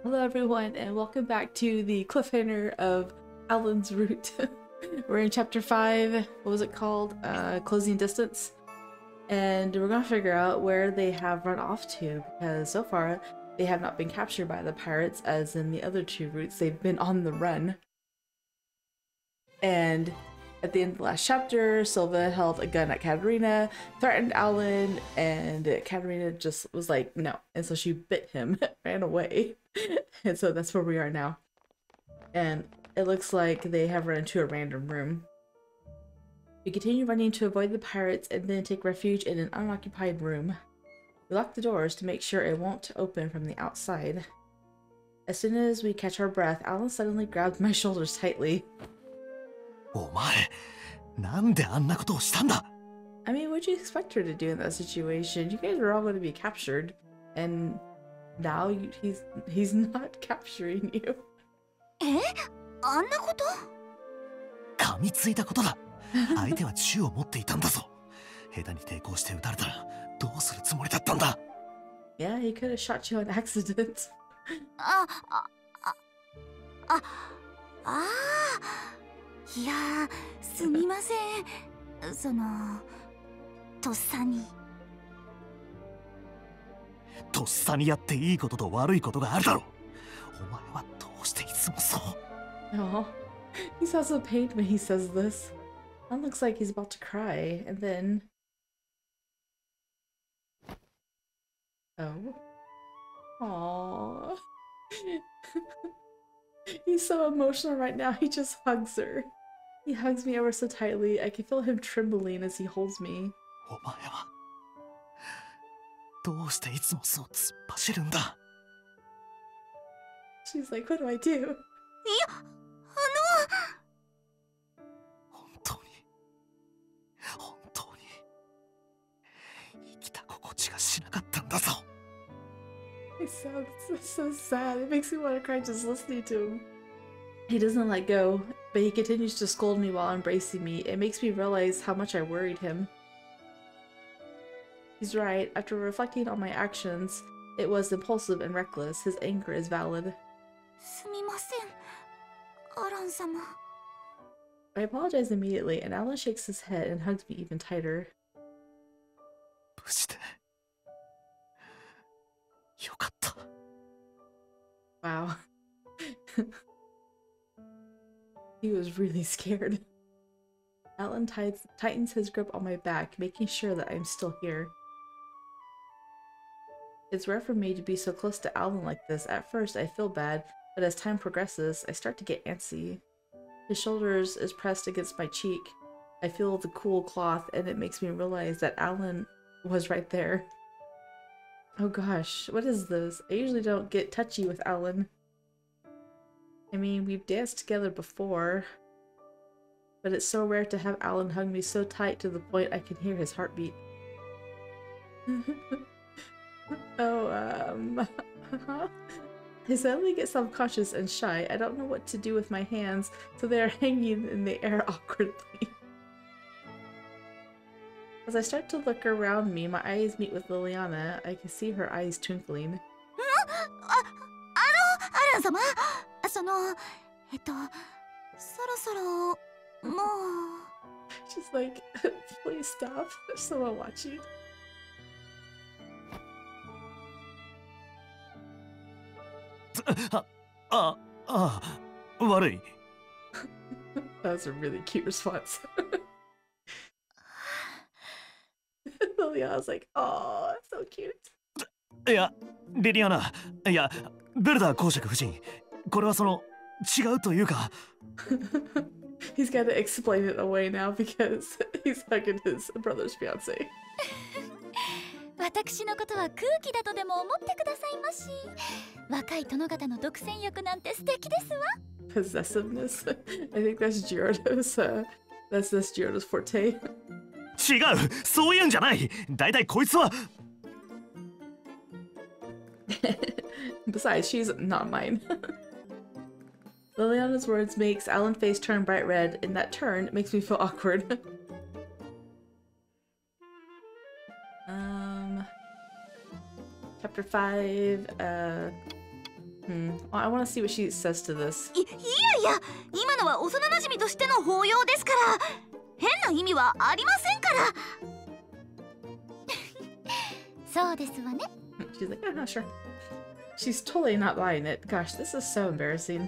Hello everyone, and welcome back to the cliffhanger of Alan's Route. We're in chapter 5, what was it called? Closing Distance. And we're gonna figure out where they have run off to, because so far they have not been captured by the pirates as in the other two routes. They've been on the run. And at the end of the last chapter, Silva held a gun at Catarina, threatened Alan, and Catarina just was like, no. And so she bit him, ran away. And so that's where we are now. And it looks like they have run into a random room. We continue running to avoid the pirates and then take refuge in an unoccupied room. We lock the doors to make sure it won't open from the outside. As soon as we catch our breath, Alan suddenly grabs my shoulders tightly. I mean, what'd you expect her to do in that situation? You guys are all going to be captured, and now he's not capturing you. Yeah, he could have shot you on accident. いやー、すみません。とっさに。とっさにやっていいことと悪いことがあるだろう。お前はどうしていつもそう。Oh, he sounds so pained when he says this. Alan looks like he's about to cry, and then... Oh. Aww. He's so emotional right now, he just hugs her. He hugs me ever so tightly. I can feel him trembling as he holds me. お前はどうしていつもそう突っ走るんだ。 She's like, what do I do? いや、本当に生きた心地がしなかったんだぞ。 It sounds so sad. It makes me want to cry just listening to him. He doesn't let go, but he continues to scold me while embracing me. It makes me realize how much I worried him. He's right. After reflecting on my actions, it was impulsive and reckless. His anger is valid. すみません、アラン様。I apologize immediately, and Alan shakes his head and hugs me even tighter. 無事でよかった。 Wow. He was really scared. Alan tightens his grip on my back, making sure that I'm still here. It's rare for me to be so close to Alan like this. At first, I feel bad, but as time progresses, I start to get antsy. His shoulders is pressed against my cheek. I feel the cool cloth, and it makes me realize that Alan was right there. Oh gosh, what is this? I usually don't get touchy with Alan. I mean, we've danced together before, but it's so rare to have Alan hug me so tight to the point I can hear his heartbeat. Oh, I suddenly get self-conscious and shy. I don't know what to do with my hands, so they are hanging in the air awkwardly. As I start to look around me, my eyes meet with Liliana. I can see her eyes twinkling. アラン様、そろそろ、もう。 She's like, please stop. There's someone watching. Worry. That was a really cute response. Liliana's like, oh, that's so cute. いや、リリアナ、いや、ベルダー公爵夫人、これはその違うというか。He's got to explain it away now because he's hugging his brother's fiance. 私のことは空気だとでも思ってくださいまし。若い殿方の独占欲なんて素敵ですわ。Possessiveness. I think that's that's Giordo's forte. 違う、そういうんじゃない。だいたいこいつは。Besides, she's not mine. Liliana's words makes Alan's face turn bright red, and that turn makes me feel awkward. Chapter 5, Well, I want to see what she says to this. いやいや、今のは幼馴染としての抱擁ですから、変な意味はありませんから。そうですわね。She's like, I'm not sure. She's totally not buying it. Gosh, this is so embarrassing.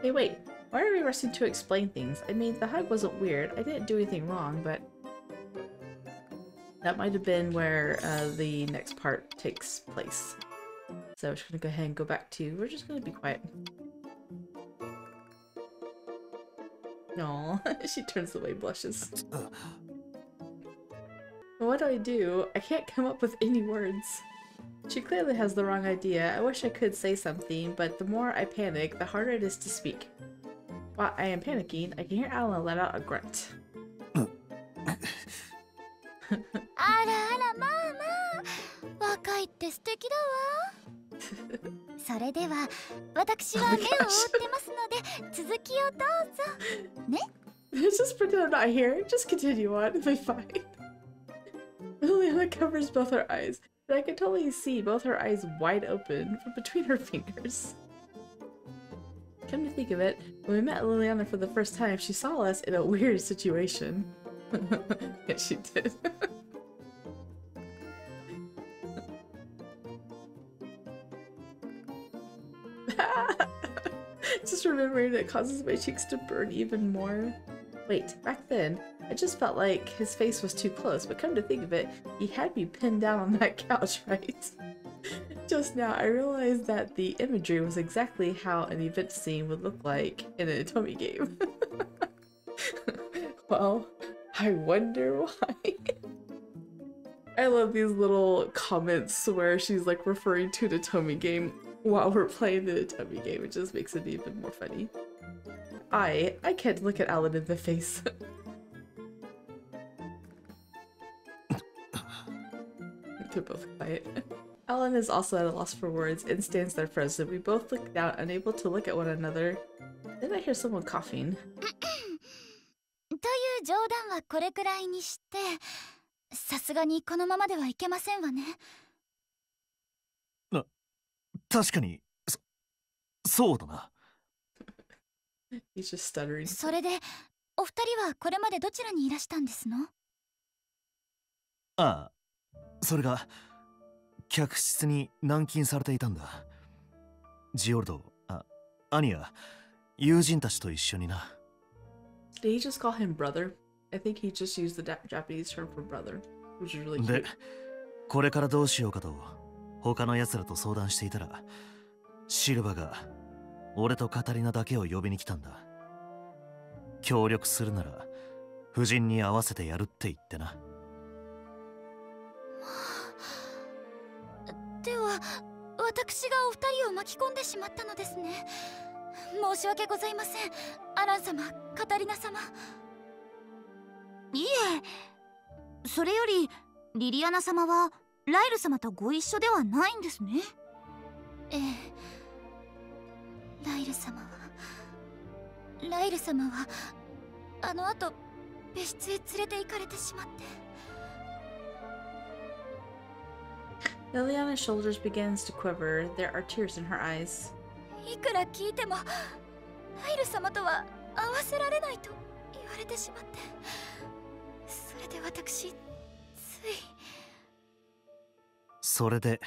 Hey, wait. Why are we rushing to explain things? I mean, the hug wasn't weird. I didn't do anything wrong, but... That might have been where the next part takes place. So we're just gonna go ahead and go back to... We're just gonna be quiet. No, she turns away, blushes. What do? I can't come up with any words. She clearly has the wrong idea. I wish I could say something, but the more I panic, the harder it is to speak. While I am panicking, I can hear Alan let out a grunt. あらあら、まあまあ、若いって素敵だわ。それでは、私は目を覆ってますので、続きをどうぞ。ね? Just pretend I'm not here. Just continue on. It'll be fine. Liliana covers both her eyes, and I can totally see both her eyes wide open from between her fingers. Come to think of it, when we met Liliana for the first time, she saw us in a weird situation. Yes, she did. Just remembering it causes my cheeks to burn even more. Wait, back then, I just felt like his face was too close, but come to think of it, he had me pinned down on that couch, right? Just now, I realized that the imagery was exactly how an event scene would look like in an Atomi game. Well, I wonder why. I love these little comments where she's like referring to the Atomi game while we're playing the Atomi game. It just makes it even more funny. I can't look at Alan in the face. They're both quiet. Alan is also at a loss for words and stands there frozen. We both look down, unable to look at one another. Then I hear someone coughing. という冗談はこれくらいにして、さすがにこのままではいけませんわね。確かに、そうだな。He's just stuttering. それで、お二人はこれまでどちらにいらしたんですの？ああ、それが客室に軟禁されていたんだ。ジオルド、アニア、友人たちと一緒にな。Did he just call him brother? I think he just used the Japanese term for brother, which is really cute. で、これからどうしようかと他の奴らと相談していたら、シルバが俺とカタリナだけを呼びに来たんだ。協力するなら夫人に会わせてやるって言ってな。では、私がお二人を巻き込んでしまったのですね。申し訳ございません、アラン様、カタリナ様。いえ、それよりリリアナ様はライル様とご一緒ではないんですね。ええ、ライル様はあの後別室へ連れて行かれてしまって。Liliana's shoulders begins to quiver. There are tears in her eyes. いくら聞いてもライル様とは会わせられないと言われてしまって、それで私つい。それで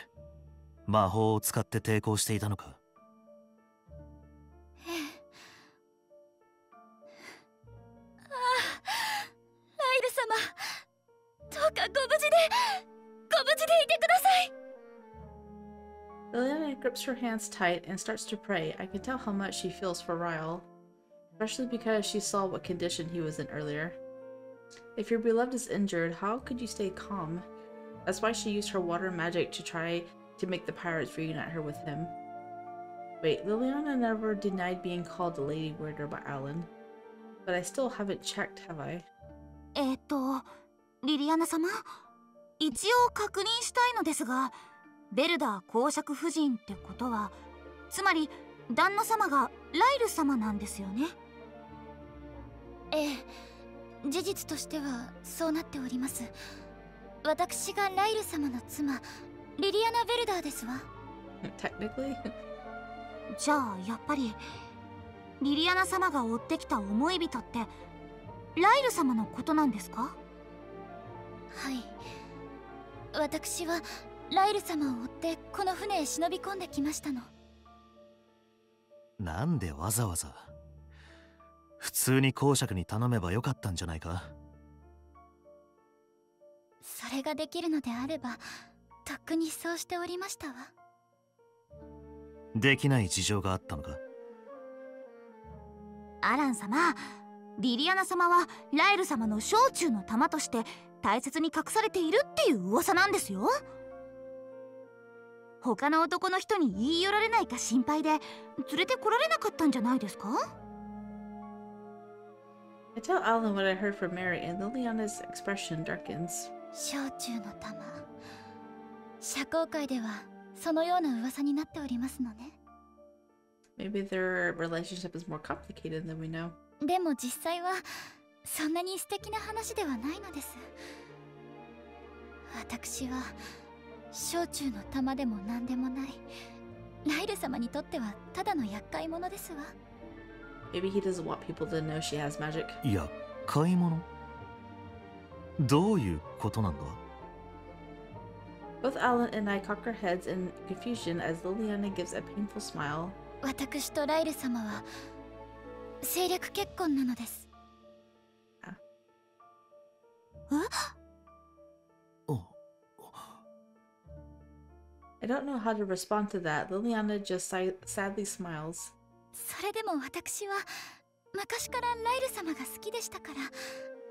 魔法を使って抵抗していたのか？ええ。ああ、ライル様、どうかご無事でいてください。Liliana grips her hands tight and starts to pray. I can tell how much she feels for Ryle, especially because she saw what condition he was in earlier. If your beloved is injured, how could you stay calm? That's why she used her water magic to try to make the pirates reunite her with him. Wait, Liliana never denied being called the Lady Weirder by Alan. But I still haven't checked, have I? リリアナ様、一応確認したいのですが、ベルダー公爵夫人ってことは、つまり旦那様がライル様なんですよね。ええ、事実としてはそうなっております。私がライル様の妻、リリアナ・ベルダーですわ。Technically? じゃあやっぱりリリアナ様が追ってきた思い人ってライル様のことなんですか？はい、私はライル様を追ってこの船へ忍び込んできましたの。なんでわざわざ。普通に公爵に頼めばよかったんじゃないか。それができるのであればとっくにそうしておりましたわ。できない事情があったのか？アラン様、リリアナ様はライル様の小中の玉として大切に隠されているっていう噂なんですよ。他の男の人に言い寄られないか心配で連れてこられなかったんじゃないですか？ I tell Alan what I heard from Mary, and Liliana's expression darkens. 小中の玉、社交界ではそのような噂になっておりますのね。Maybe their relationship is more complicated than we know. でも実際はそんなに素敵な話ではないのです。私は小中の玉でも何でもないライル様にとってはただの厄介者ですわ。 Maybe he doesn't want people to know she has magic. 厄介者？どういうことなんだ？ Both Alan and I cock our heads in confusion as Liliana gives a painful smile. 私とライル様は政略結婚なのです。あ。え？ I don't know how to respond to that. Liliana just sadly smiles. それでも私は昔からライル様が好きでしたから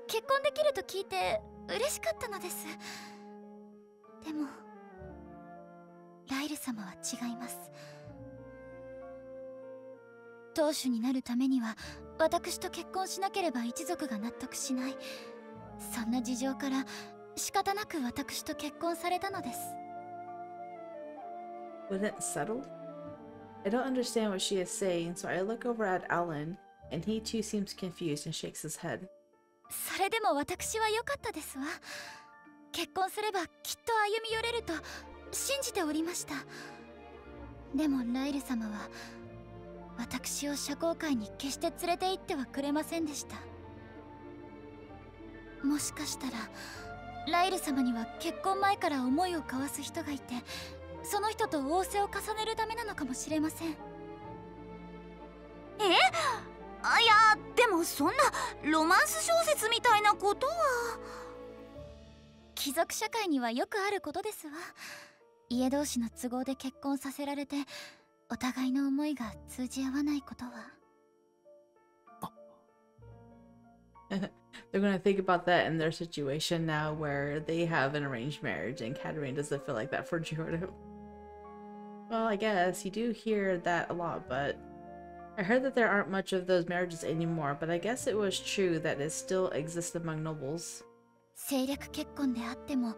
結婚できると聞いて嬉しかったのです。でもライル様は違います。当主になるためには私と結婚しなければ一族が納得しない、そんな事情から仕方なく私と結婚されたのです。 Wasn't it settled? I don't understand what she is saying, so I look over at Alan, and he too seems confused and shakes his head. それでも私は良かったですわ。結婚すればきっと歩み寄れると信じておりました。でもライル様は私を社交界に決して連れて行ってはくれませんでした。もしかしたらライル様には結婚前から思いを交わす人がいて、その人と仰せを重ねるためなのかもしれません。いやでもそんなロマンス小説みたいなことは。貴族社会にはよくあることですわ。家同士の都合で結婚させられてお互いの思いが通じ合わないことは。They're gonna think about that in their situation now where they have an arranged marriage and Catarina doesn't feel like that for Giorgio. Well, I guess you do hear that a lot, but I heard that there aren't much of those marriages anymore, but I guess it was true that it still exists among nobles. 政略結婚であっても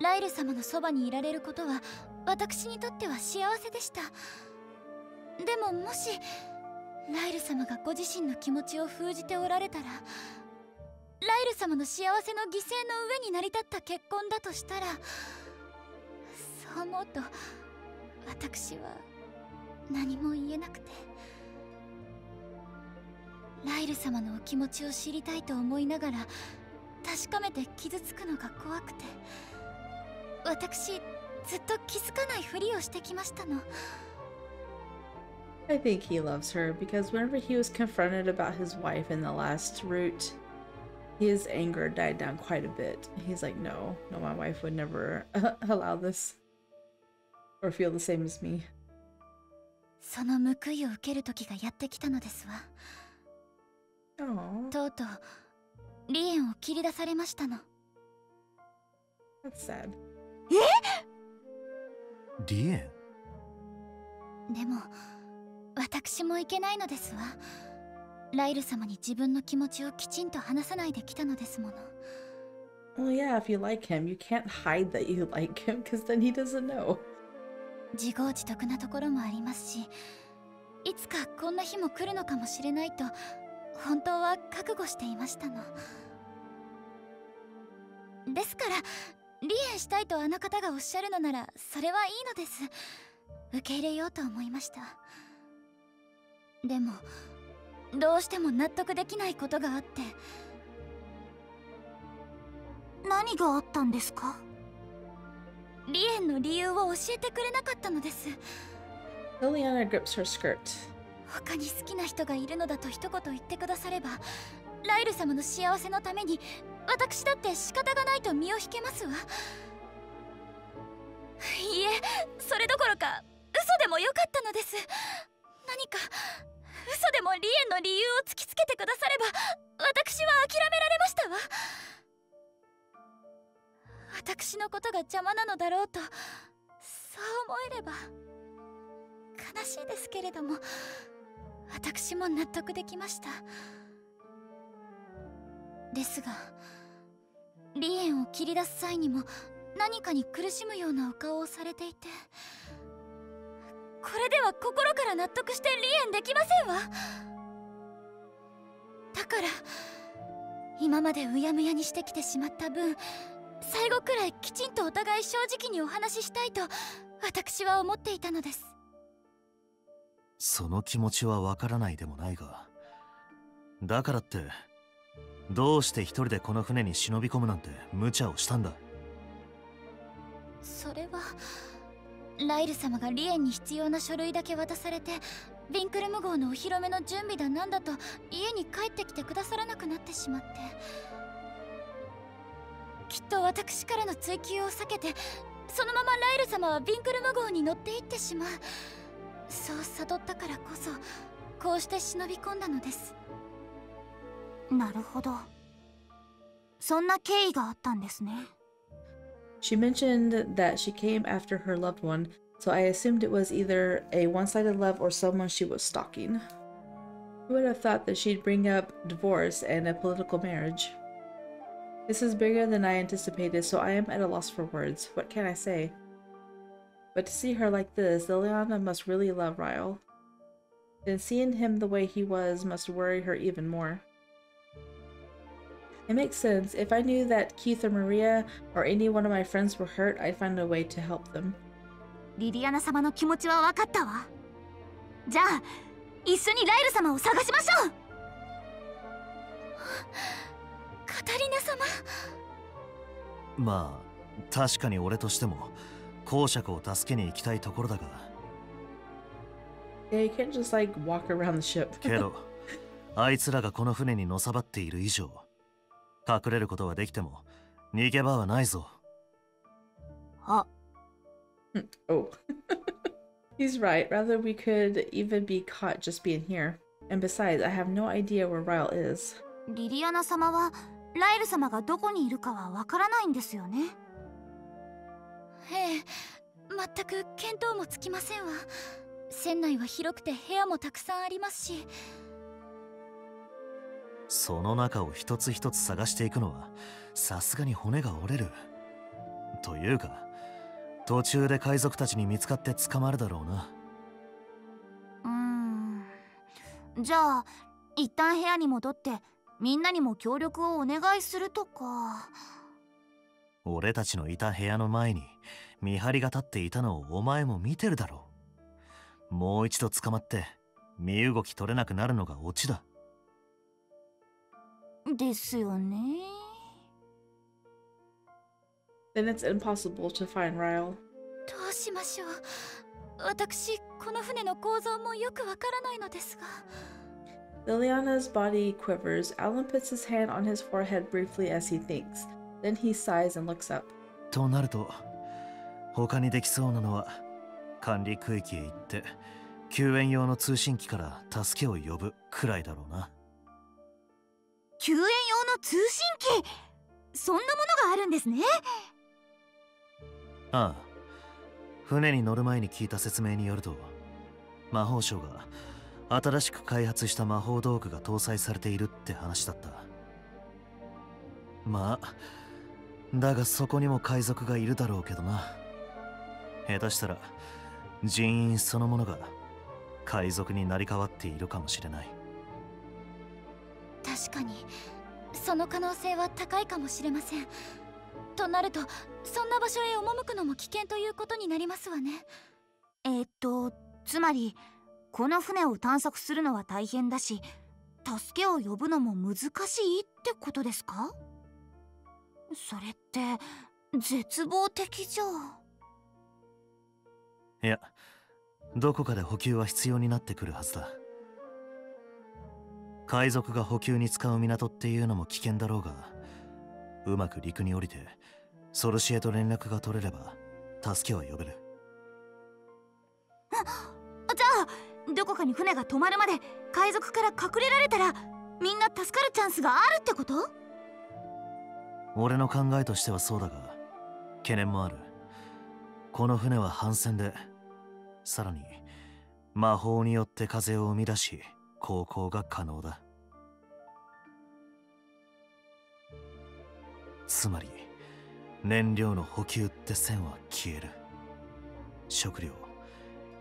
ライル様のそばにいられることは私にとっては幸せでした。でももしライル様がご自身の気持ちを封じておられたら、ライル様の幸せの犠牲の上に成り立った結婚だとしたら、そう思うと私は何も言えなくて。ライル様のお気持ちを知りたいと思いながら確かめて傷つくのが怖くて、私ずっと気づかないふりをしてきましたの。I think he loves her because whenever he was confronted about his wife in the last route, his anger died down quite a bit. He's like, no, my wife would never allow this or feel the same as me. その報いを受ける時がやってきたのですわ。Aww. とうとうリエンを切り出されましたの。 That's sad. リエン？でも私もいけないのですわ。ライル様に自分の気持ちをきちんと話さないできたのですもの。 Well, yeah, if you like him, you can't hide that you like him because then he doesn't know. 自業自得なところもありますし、いつかこんな日も来るのかもしれないと本当は覚悟していましたの。ですから離縁したいとあの方がおっしゃるのならそれはいいのです。受け入れようと思いました。でもどうしても納得できないことがあって。何があったんですか？離縁の理由を教えてくれなかったのです。 Liliana grips her skirt. 他に好きな人がいるのだと一言言ってくだされば、ライル様の幸せのために私だって仕方がないと身を引けますわ。いいえ、それどころか嘘でもよかったのです。何か嘘でも離縁の理由を突きつけてくだされば、私は諦められましたわ。私のことが邪魔なのだろうと、そう思えれば悲しいですけれども、私も納得できました。ですが離縁を切り出す際にも何かに苦しむようなお顔をされていて、これでは心から納得して離縁できませんわ。だから今までうやむやにしてきてしまった分、最後くらいきちんとお互い正直にお話ししたいと私は思っていたのです。その気持ちはわからないでもないが、だからってどうして一人でこの船に忍び込むなんて無茶をしたんだ。それはライル様が離縁に必要な書類だけ渡されて、ヴィンクルム号のお披露目の準備だなんだと家に帰ってきてくださらなくなってしまって、きっと私からの追及を避けてそのままライル様はヴィンクルム号に乗っていってしまう、そう悟ったからこそこうして忍び込んだのです。なるほど、そんな経緯があったんですね。She mentioned that she came after her loved one, so I assumed it was either a one-sided love or someone she was stalking. Who would have thought that she'd bring up divorce and a political marriage? This is bigger than I anticipated, so I am at a loss for words. What can I say? But to see her like this, Liliana must really love Ryle. Then seeing him the way he was must worry her even more. It makes sense. If I knew that Keith or Maria or any one of my friends were hurt, I'd find a way to help them. リリアナ様の気持ちは分かったわ。じゃあ一緒にライル様を探しましょう。カタリナ様。まあ確かに俺としても公爵を助けに行きたいところだが。Yeah, you can't just like walk around the ship. けどあいつらがこの船にのさばっている以上、隠れることはできても逃げ場はないぞ。あ。Oh. He's right. Rather we could even be caught just being here. And besides, I have no idea where Ryle is. リリアナ様はライル様がどこにいるかはわからないんですよね。ええ、全く見当もつきませんわ。船内は広くて部屋もたくさんありますし。その中を一つ一つ探していくのはさすがに骨が折れる。というか途中で海賊たちに見つかって捕まるだろうな。じゃあ一旦部屋に戻ってみんなにも協力をお願いするとか。俺たちのいた部屋の前に見張りが立っていたのをお前も見てるだろう。もう一度捕まって身動き取れなくなるのがオチだ。ですよね。Then it's impossible to find Ryle. どうしましょう。私この船の構造もよくわからないのですが。Liliana's body quivers. Alan puts his hand on his forehead briefly as he thinks. Then he sighs and looks up. となると他にできそうなのは管理区域へ行って救援用の通信機から助けを呼ぶくらいだろうな。救援用の通信機、そんなものがあるんですね。ああ、船に乗る前に聞いた説明によると魔法省が新しく開発した魔法道具が搭載されているって話だった。まあだがそこにも海賊がいるだろうけどな。下手したら人員そのものが海賊になり変わっているかもしれない。確かにその可能性は高いかもしれません。となるとそんな場所へ赴くのも危険ということになりますわね。つまりこの船を探索するのは大変だし、助けを呼ぶのも難しいってことですか？それって絶望的じゃ。いや、どこかで補給は必要になってくるはずだ。海賊が補給に使う港っていうのも危険だろうが、うまく陸に降りてソルシエと連絡が取れれば助けは呼べる。じゃあどこかに船が止まるまで海賊から隠れられたら、みんな助かるチャンスがあるってこと？俺の考えとしてはそうだが、懸念もある。この船は帆船で、さらに魔法によって風を生み出し航行が可能だ。つまり燃料の補給って線は消える。食料、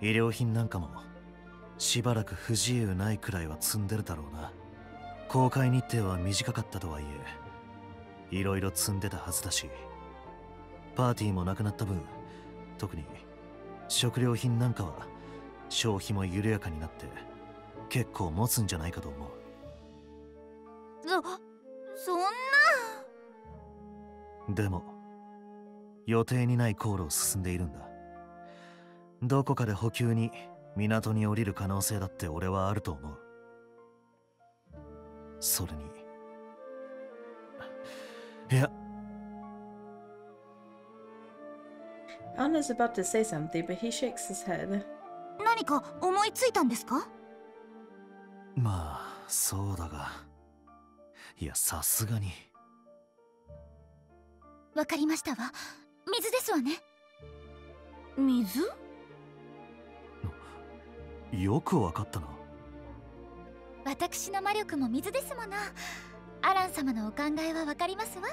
医療品なんかもしばらく不自由ないくらいは積んでるだろうな。航海日程は短かったとはいえ、いろいろ積んでたはずだし、パーティーもなくなった分、特に食料品なんかは消費も緩やかになって結構持つんじゃないかと思う。そんな。でも予定にない航路を進んでいるんだ。どこかで補給に港に降りる可能性だって俺はあると思う。それに、いや、Anna's about to say something, but he shakes his head. 何か思いついたんですか？まあそうだが、いやさすがに。わかりましたわ。水ですわね。水？よくわかったな。私の魔力も水ですもの。アラン様のお考えはわかりますわ。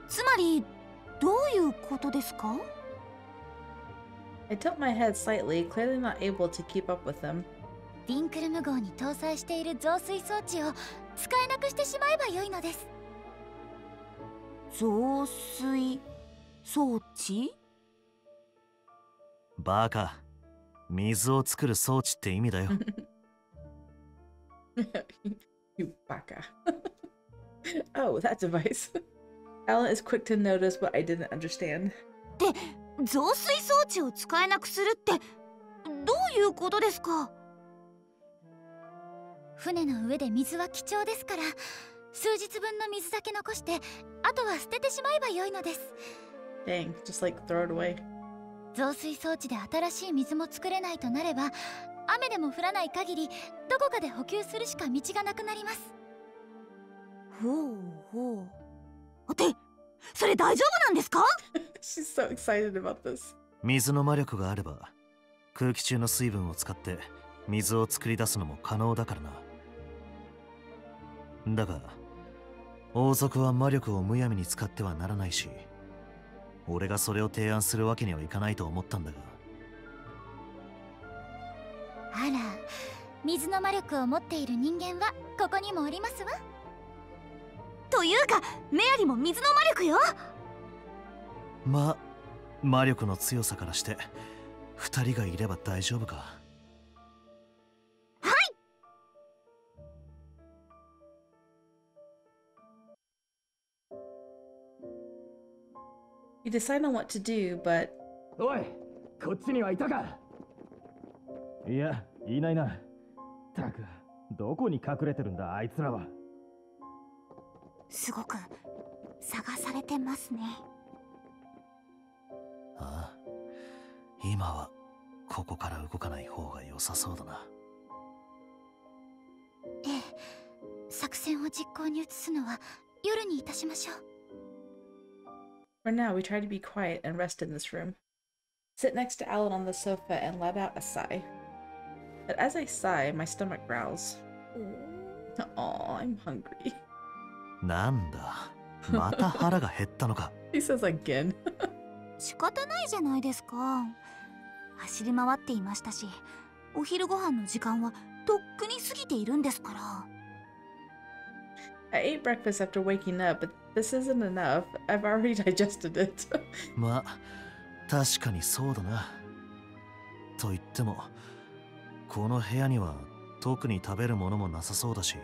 つまりどういうことですか？ I tilt my head slightly, clearly not able to keep up with him. ディンクルム号に搭載している増水装置を使えなくしてしまえばよいのです。増水装置？バカ、水を作る装置って意味だよ。You baka. Oh, that device. Alan is quick to notice what I didn't understand. で、増水装置を使えなくするってどういうことですか？船の上で水は貴重ですから、数日分の水だけ残してあとは捨ててしまえばよいのです。 Dang, just like throw it away. 増水装置で新しい水も作れないとなれば、雨でも降らない限りどこかで補給するしか道がなくなります。ほうほう。ってそれ大丈夫なんですか？ She's so excited about this. 水の魔力があれば空気中の水分を使って水を作り出すのも可能だからな。だが王族は魔力をむやみに使ってはならないし、俺がそれを提案するわけにはいかないと思ったんだが。あら、水の魔力を持っている人間はここにもおりますわ。というかメアリも水の魔力よ。まあ魔力の強さからして二人がいれば大丈夫か。はい。You decide on what to do, but おい、こっちにはいたか？いや、いないな。たく、どこに隠れてるんだ、あいつらは。すごく探されてますね。ああ、今はここから動かない方が良さそうだな。ええ、作戦を実行に移すのは夜にいたしましょう。for now, we try to be quiet and rest in this room. Sit next to Alan on the sofa and let out a sigh. But as I sigh, my stomach growls. Aw, I'm hungry. なんだ、また腹が減ったのか。He says again. 仕方ないじゃないですか。走り回っていましたし、お昼ご飯の時間はとっくに過ぎているんですから。I ate breakfast after waking up, but this isn't enough. I've already digested it. まあ、確かにそうだな。と言っても、この部屋には特に食べるものもなさそうだし、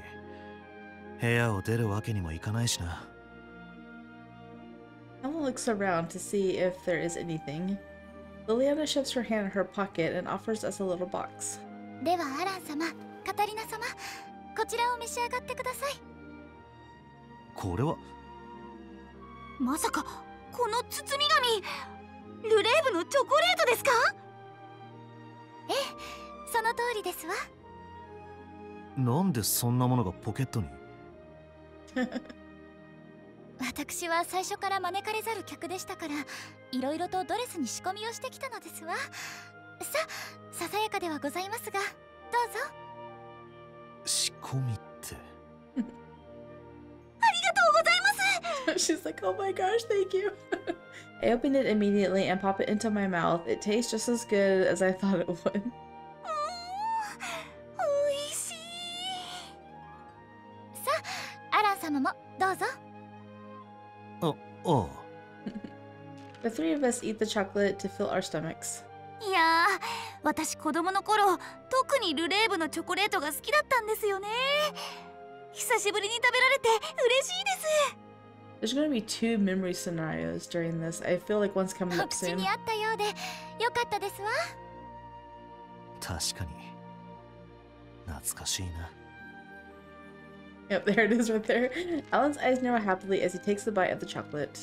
部屋を出るわけにもいかないしな。Ella looks around to see if there is anything. Liliana shoves her hand in her pocket and offers us a little box. ではアラン様、カタリナ様、こちらを召し上がってください。これはまさかこの包み紙、ルレーブのチョコレートですか？ええ、その通りですわ。なんでそんなものがポケットに？私は最初から招かれざる客でしたから、いろいろとドレスに仕込みをしてきたのですわ。ささやかではございますが、どうぞ。仕込みって。ありがとうございます。She's like, oh my gosh, thank you. I open it immediately and pop it into my mouth. It tastes just as good as I thought it would. おいしい。さあ、アラン様もどうぞ。ああ。The three of us eat the chocolate to fill our stomachs. いやー、私子供の頃、特にルレーブのチョコレートが好きだったんですよね。久しぶりに食べられて嬉しいです。There's gonna be 2 memory scenarios during this. I feel like one's coming お up 口 soon. にあったようで、よかったですわ。確かに。懐かしいな。Yep, there it is right there. Alan's eyes narrow happily as he takes a bite of the chocolate.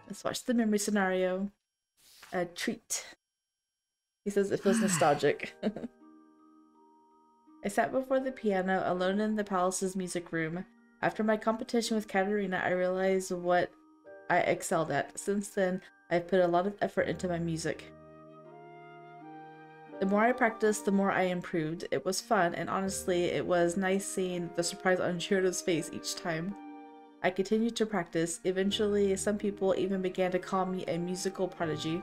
Let's watch the memory scenario. A treat. He says it feels nostalgic. I sat before the piano, alone in the palace's music room. After my competition with Catarina, I realized what I excelled at. Since then, I've put a lot of effort into my music. The more I practiced, the more I improved. It was fun, and honestly, it was nice seeing the surprise on Giordo's face each time. I continued to practice. Eventually, some people even began to call me a musical prodigy.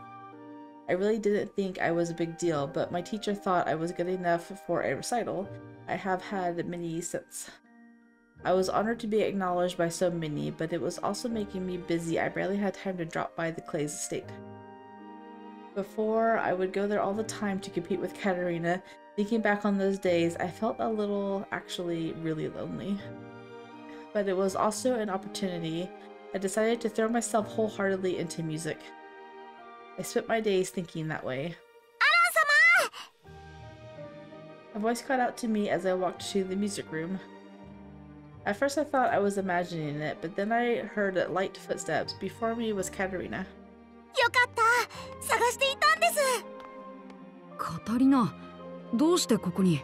I really didn't think I was a big deal, but my teacher thought I was good enough for a recital. I have had many since. I was honored to be acknowledged by so many, but it was also making me busy. I barely had time to drop by the Clay's estate. Before, I would go there all the time to compete with Catarina. Thinking back on those days, I felt a little, actually really lonely. But it was also an opportunity. I decided to throw myself wholeheartedly into music. I spent my days thinking that way. A voice called out to me as I walked to the music room. At first I thought I was imagining it, but then I heard light footsteps. Before me was Catarina. よかった、探していたんです。カタリナ、どうしてここに？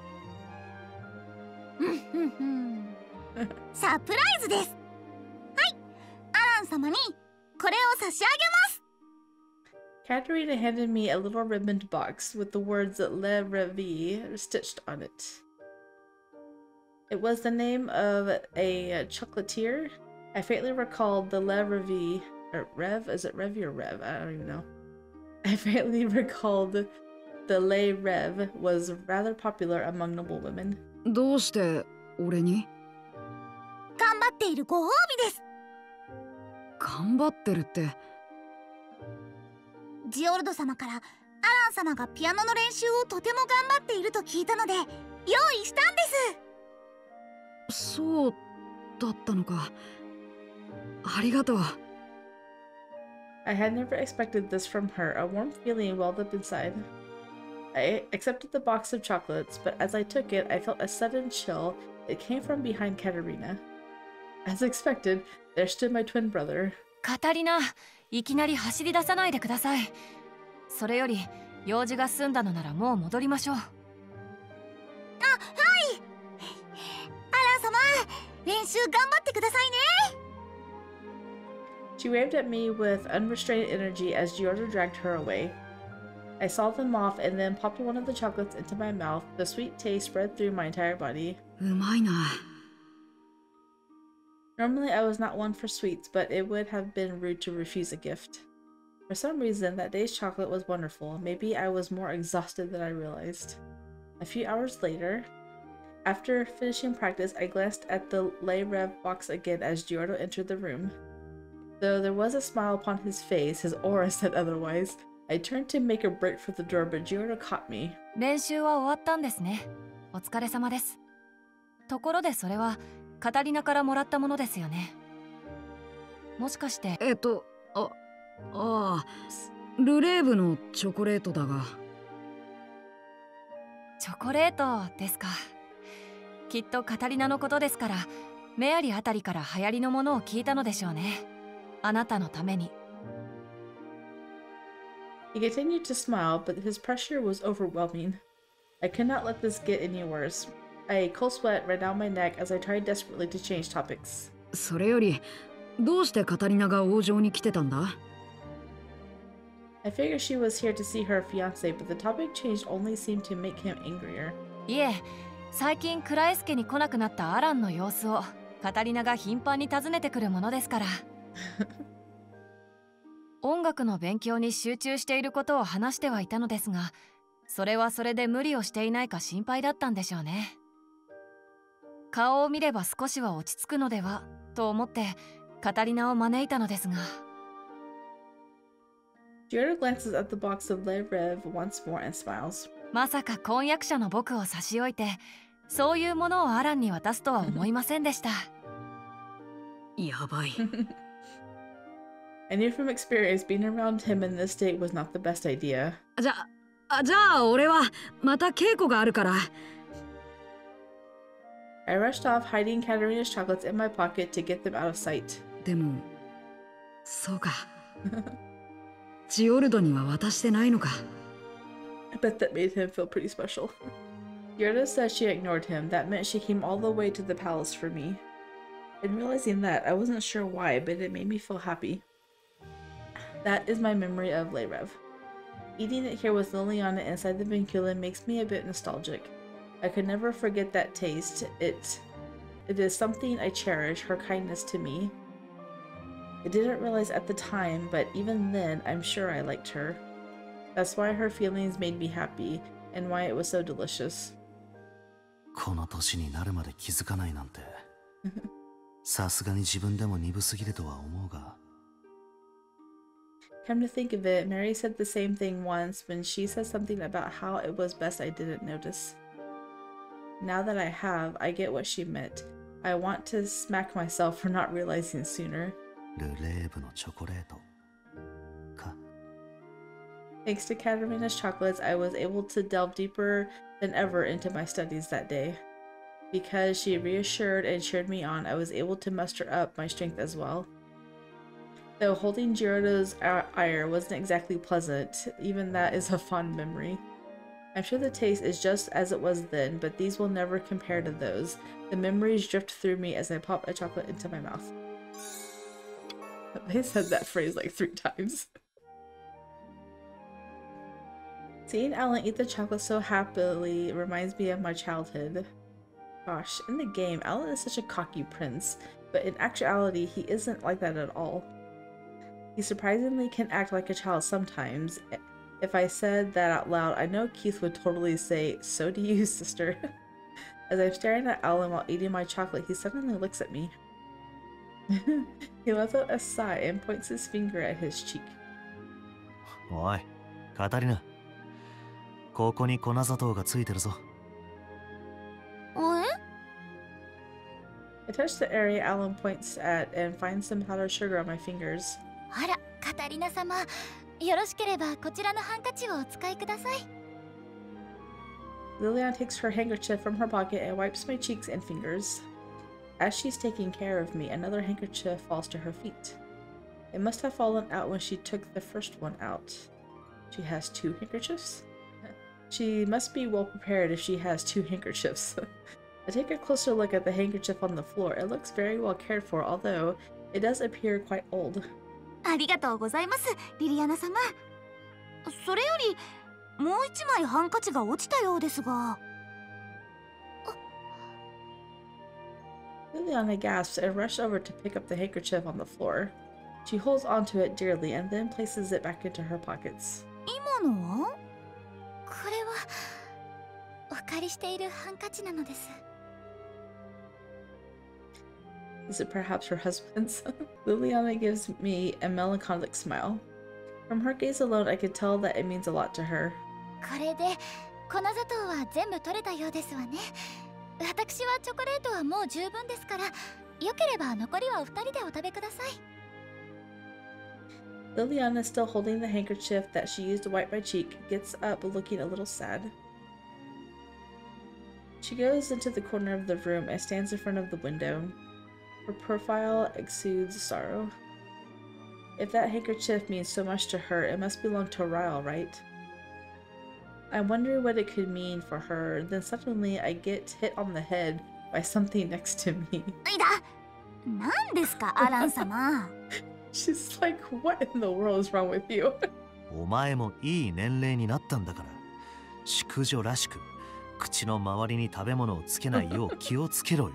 サプライズです。はい、アラン様にこれを差し上げます。Catarina handed me a little ribboned box with the words Le Rêve stitched on it. It was the name of a chocolatier. I faintly recalled the Le Rêve, or Rev? Is it Revy or Rev? I don't even know. I faintly recalled the Le Rêve was rather popular among noble women. どうして俺に？頑張っているご褒美です。頑張ってるって。ジオルド様からアラン様がピアノの練習をとても頑張っていると聞いたので用意したんです。そうだったのか。ありがとう。I had never expected this from her. A warm feeling welled up inside. I accepted the box of chocolates, but as I took it, I felt a sudden chill. It came from behind Catarina. As expected, there stood my twin brother. カタリナ、いきなり走り出さないでください。それより用事が済んだのならもう戻りましょう。あ、はい。アラン様、練習頑張ってくださいね。She waved at me with unrestrained energy as Giorgio dragged her away. I saw them off and then popped one of the chocolates into my mouth. The sweet taste spread through my entire body. うまいな。Normally, I was not one for sweets, but it would have been rude to refuse a gift. For some reason, that day's chocolate was wonderful. Maybe I was more exhausted than I realized. A few hours later, after finishing practice, I glanced at the Le Rev box again as Giorgio entered the room. Though there was a smile upon his face, his aura said otherwise. I turned to make a break for the door, but Giorno caught me. 練習は終わったんですね。お疲れ様です。ところでそれはカタリナからもらったものですよね。もしかして。ああ、ルレーブのチョコレートだが。チョコレートですか。きっとカタリナのことですから、メアリあたりから流行りのものを聞いたのでしょうね。あなたのために。He continued to smile, but his pressure was overwhelming. I could not let this get any worse. A cold sweat ran down my neck as I tried desperately to change topics. それより、どうしてカタリナが王城に来てたんだ？ I figured she was here to see her fiancé, but the topic change only seemed to make him angrier. いえ、最近クラエス家に来なくなったアランの様子をカタリナが頻繁に訪ねてくるものですから。音楽の勉強に集中していることを話してはいたのですが、それはそれで無理をしていないか心配だったんでしょうね。顔を見れば少しは落ち着くのではと思ってカタリナを招いたのですが。Giorno glances at the box of Le Rêve once more and smiles. まさか婚約者の僕を差し置いて、そういうものをアランに渡すとは思いませんでした。やばい。I knew from experience being around him in this state was not the best idea. じゃあ俺はまた稽古があるから。I rushed off, hiding Catarina's chocolates in my pocket to get them out of sight. でも、そうか。ジオルドには渡してないのか。I bet that made him feel pretty special. Gerda said she ignored him. That meant she came all the way to the palace for me. And realizing that, I wasn't sure why, but it made me feel happy. That is my memory of Le Rêve. Eating it here with Liliana inside the vinculum makes me a bit nostalgic. I could never forget that taste. It is something I cherish, her kindness to me. I didn't realize at the time, but even then, I'm sure I liked her. That's why her feelings made me happy, and why it was so delicious. この年になるまで気づかないなんて、さすがに自分でも鈍すぎるとは思うが。Come to think of it, Mary said the same thing once when she said something about how it was best I didn't notice. Now that I have, I get what she meant. I want to smack myself for not realizing sooner. ルレーブのチョコレートか。Thanks to Catarina's chocolates, I was able to delve deeper than ever into my studies that day. Because she reassured and cheered me on, I was able to muster up my strength as well. Though holding Giordo's ire wasn't exactly pleasant, even that is a fond memory. I'm sure the taste is just as it was then, but these will never compare to those. The memories drift through me as I pop a chocolate into my mouth. They said that phrase like 3 times. Seeing Alan eat the chocolate so happily reminds me of my childhood. Gosh, in the game, Alan is such a cocky prince, but in actuality, he isn't like that at all. He surprisingly can act like a child sometimes. If I said that out loud, I know Keith would totally say, "So do you, sister." As I'm staring at Alan while eating my chocolate, he suddenly looks at me. He lets out a sigh and points his finger at his cheek. おい、カタリナ。ここに粉砂糖がついてるぞ。I touch the area Alan points at and find some powdered sugar on my fingers. あら、カタリナ様、よろしければこちらのハンカチをお使いください。Liliana takes her handkerchief from her pocket and wipes my cheeks and fingers. As she's taking care of me, another handkerchief falls to her feet. It must have fallen out when she took the first one out. She has 2 handkerchiefs? She must be well prepared if she has 2 handkerchiefs. I take a closer look at the handkerchief on the floor. It looks very well cared for, although it does appear quite old. ありがとうございます、リリアナ様。それより、もう1枚ハンカチが落ちたようですが。Liliana gasps and rushes over to pick up the handkerchief on the floor. She holds onto it dearly and then places it back into her pockets. 今のは？これはお借りしているハンカチなのです。Is it perhaps her husband's? Liliana gives me a melancholic smile. From her gaze alone, I could tell that it means a lot to her. これで粉砂糖は全部取れたようですわね。私はチョコレートはもう十分ですから、よければ残りはお二人でお食べください。Liliana, still holding the handkerchief that she used to wipe my cheek, gets up looking a little sad. She goes into the corner of the room and stands in front of the window. Her profile exudes sorrow. If that handkerchief means so much to her, it must belong to Ryle, right? I wonder what it could mean for her, then suddenly I get hit on the head by something next to me. いだ、何ですか、アラン様。She's like, what in the world is wrong with you? お前もいい年齢になったんだから、淑女らしく口の周りに食べ物をつけないよう気をつけろよ。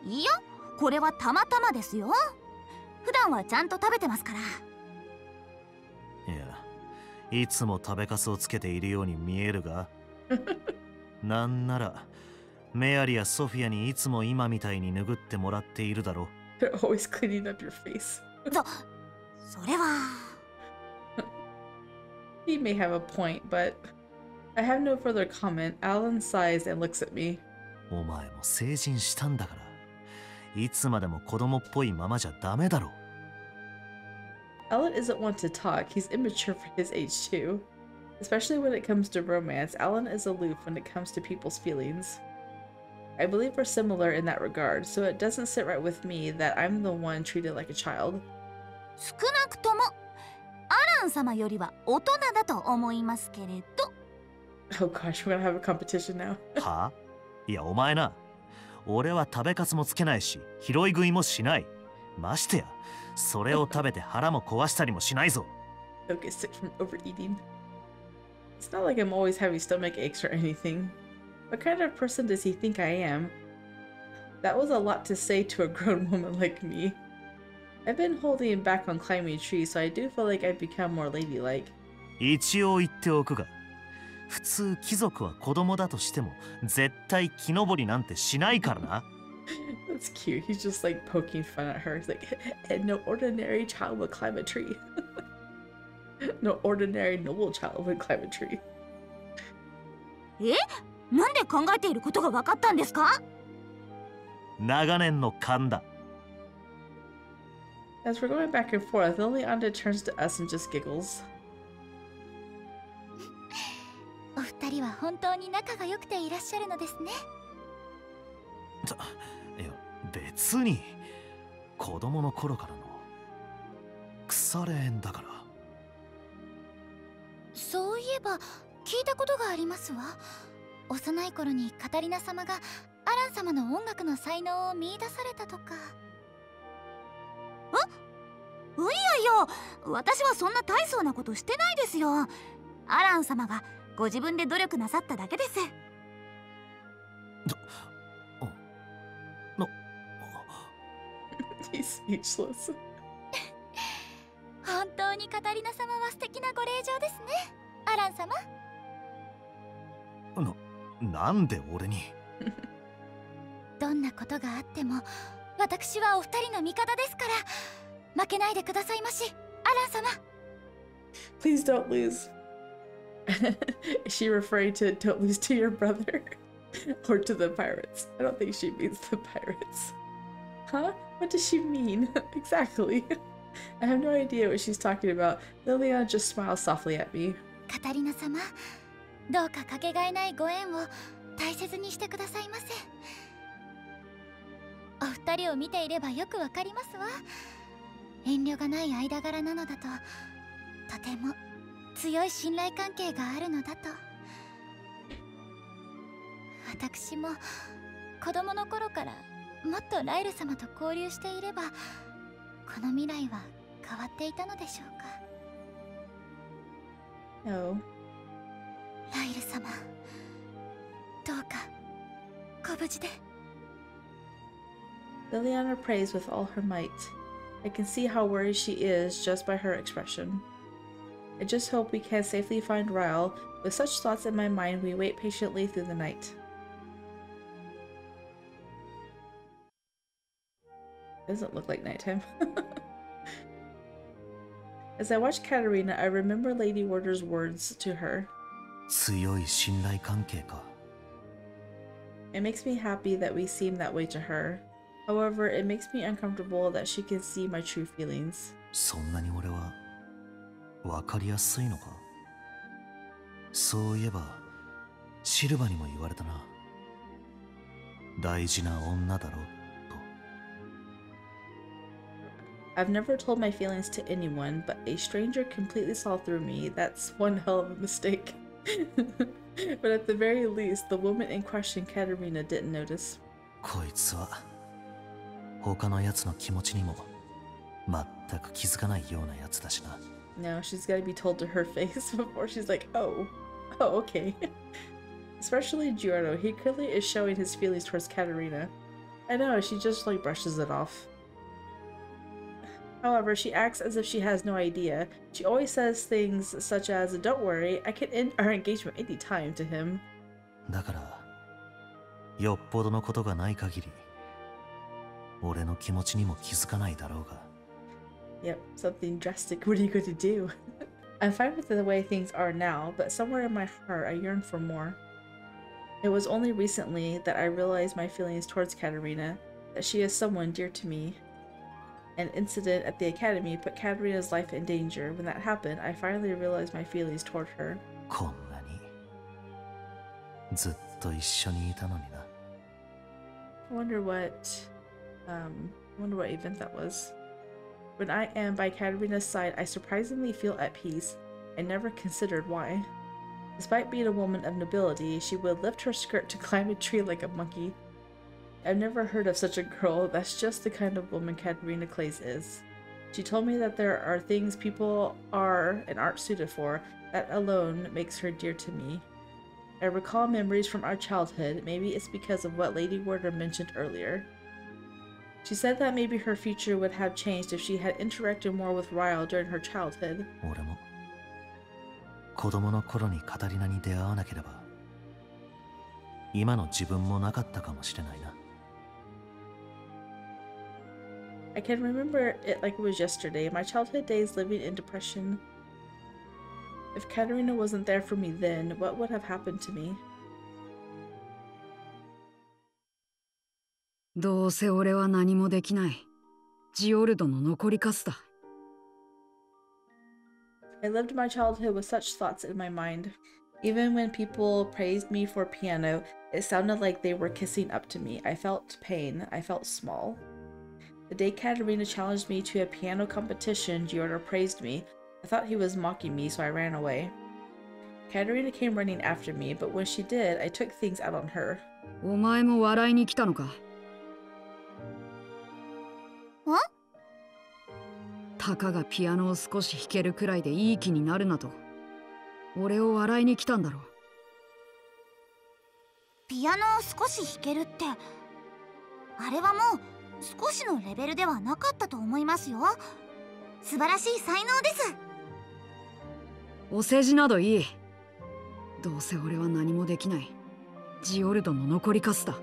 いや、これはたまたまですよ。普段はちゃんと食べてますから。いや、いつも食べかすをつけているように見えるがなんならメアリやソフィアにいつも今みたいに拭ってもらっているだろう。They're always cleaning up your face. それは。He may have a point, but I have no further comment. Alan sighs and looks at me. お前も成人したんだから、いつまでも子供っぽいままじゃダメだろ。Alan isn't one to talk. He's immature for his age too. Especially when it comes to romance, Alan is aloof when it comes to people's feelings. I believe we're similar in that regard, so it doesn't sit right with me that I'm the one treated like a child. 少なくともアラン様よりは大人だと思いますけれど。Oh gosh, we're gonna have a competition now. はあ？いやお前な、俺は食べかすもつけないし拾い食いもしない。ましてやそれを食べて腹も壊したりもしないぞ。He'll get sick from overeating. It's not like I'm always having stomach aches or anything. What kind of person does he think I am? That was a lot to say to a grown woman like me. I've been holding back on climbing trees, so I do feel like I've become more ladylike. 一応言っておくが、普通貴族は子供だとしても絶対木登りなんてしないからな。That's cute. He's just like poking fun at her. He's like, and no ordinary child would climb a tree. No ordinary noble child would climb a tree. え？なんで考えていることが分かったんですか？長年の勘だ。As we're going back and forth, Liliana turns to us and just giggles. お二人は本当に仲が良くていらっしゃるのですね。いや別に子供の頃からの腐れ縁だから。そういえば聞いたことがありますわ。幼い頃にカタリナ様がアラン様の音楽の才能を見出されたとか。いやいや、私はそんな大層なことしてないですよ。アラン様がご自分で努力なさっただけです。He's speechless. 本当にカタリナ様は素敵なご令嬢ですね、アラン様。なんで俺に？どんなことがあっても私はお二人の味方ですから、負けないでくださいまし、アラン様。 Please don't lose. Is she referring to don't lose to your brother? Or to the pirates? I don't think she means the pirates. Huh? What does she mean? Exactly. I have no idea what she's talking about. Liliana just smiles softly at me. カタリナ様、どうかかけがえないご縁を大切にしてくださいませ。お二人を見ていればよくわかりますわ。遠慮がない間柄なのだと、とても強い信頼関係があるのだと。私も子供の頃からもっとライル様と交流していれば、この未来は変わっていたのでしょうか。 No. ライル様、どうかご無事で。 Liliana prays with all her might. I can see how worried she is just by her expression. I just hope we can safely find Ryle. With such thoughts in my mind, we wait patiently through the night. Doesn't look like nighttime. As I watch Catarina, I remember Lady Warder's words to her. 強い信頼関係か。 It makes me happy that we seem that way to her. However, it makes me uncomfortable that she can see my true feelings. そんなに俺は分かりやすいのか。そういえばシルバにも言われたな。大事な女だろと。 I've never told my feelings to anyone, but a stranger completely saw through me. That's one hell of a mistake. But at the very least, the woman in question, Catarina, didn't notice. こいつは他のやつの気持ちにも全く気づかないようなやつだしな。 No, she's gotta be told to her face before she's like, oh, okay. Especially Giorno, he clearly is showing his feelings towards Catarina. I know, she just like brushes it off. However, she acts as if she has no idea. She always says things such as, don't worry, I can end our engagement anytime to him. だからよっぽどのことがない限り俺の気持ちにも気づかないだろうが。 Yep, something drastic. What are you going to do? I'm fine with the way things are now, but somewhere in my heart I yearn for more. It was only recently that I realized my feelings towards Catarina, that she is someone dear to me. An incident at the academy put Catarina's life in danger. When that happened, I finally realized my feelings toward her. こんなにずっと一緒にいたのにな。 I wonder what event that was. When I am by Catarina's side, I surprisingly feel at peace. I never considered why. Despite being a woman of nobility, she would lift her skirt to climb a tree like a monkey. I've never heard of such a girl. That's just the kind of woman Catarina Clays is. She told me that there are things people are and aren't suited for. That alone makes her dear to me. I recall memories from our childhood. Maybe it's because of what Lady Warder mentioned earlier. She said that maybe her future would have changed if she had interacted more with Ryle during her childhood. 俺も子供の頃にカタリナに出会わなければ今の自分もなかったかもしれないな。 I can remember it like it was yesterday, my childhood days living in depression. If Catarina wasn't there for me then, what would have happened to me? どうせ俺は何もできない。ジオルドの残りかすだ。I lived my childhood with such thoughts in my mind. Even when people praised me for piano, it sounded like they were kissing up to me. I felt pain. I felt small. The day Catarina challenged me to a piano competition, Giorno praised me. I thought he was mocking me, so I ran away. Catarina came running after me, but when she did, I took things out on her. お前も笑いに来たのか。たかがピアノを少し弾けるくらいでいい気になるなと。俺を笑いに来たんだろう。ピアノを少し弾けるって、あれはもう少しのレベルではなかったと思いますよ。素晴らしい才能です。お世辞などいい。どうせ俺は何もできない。ジオルドの残りかすだ。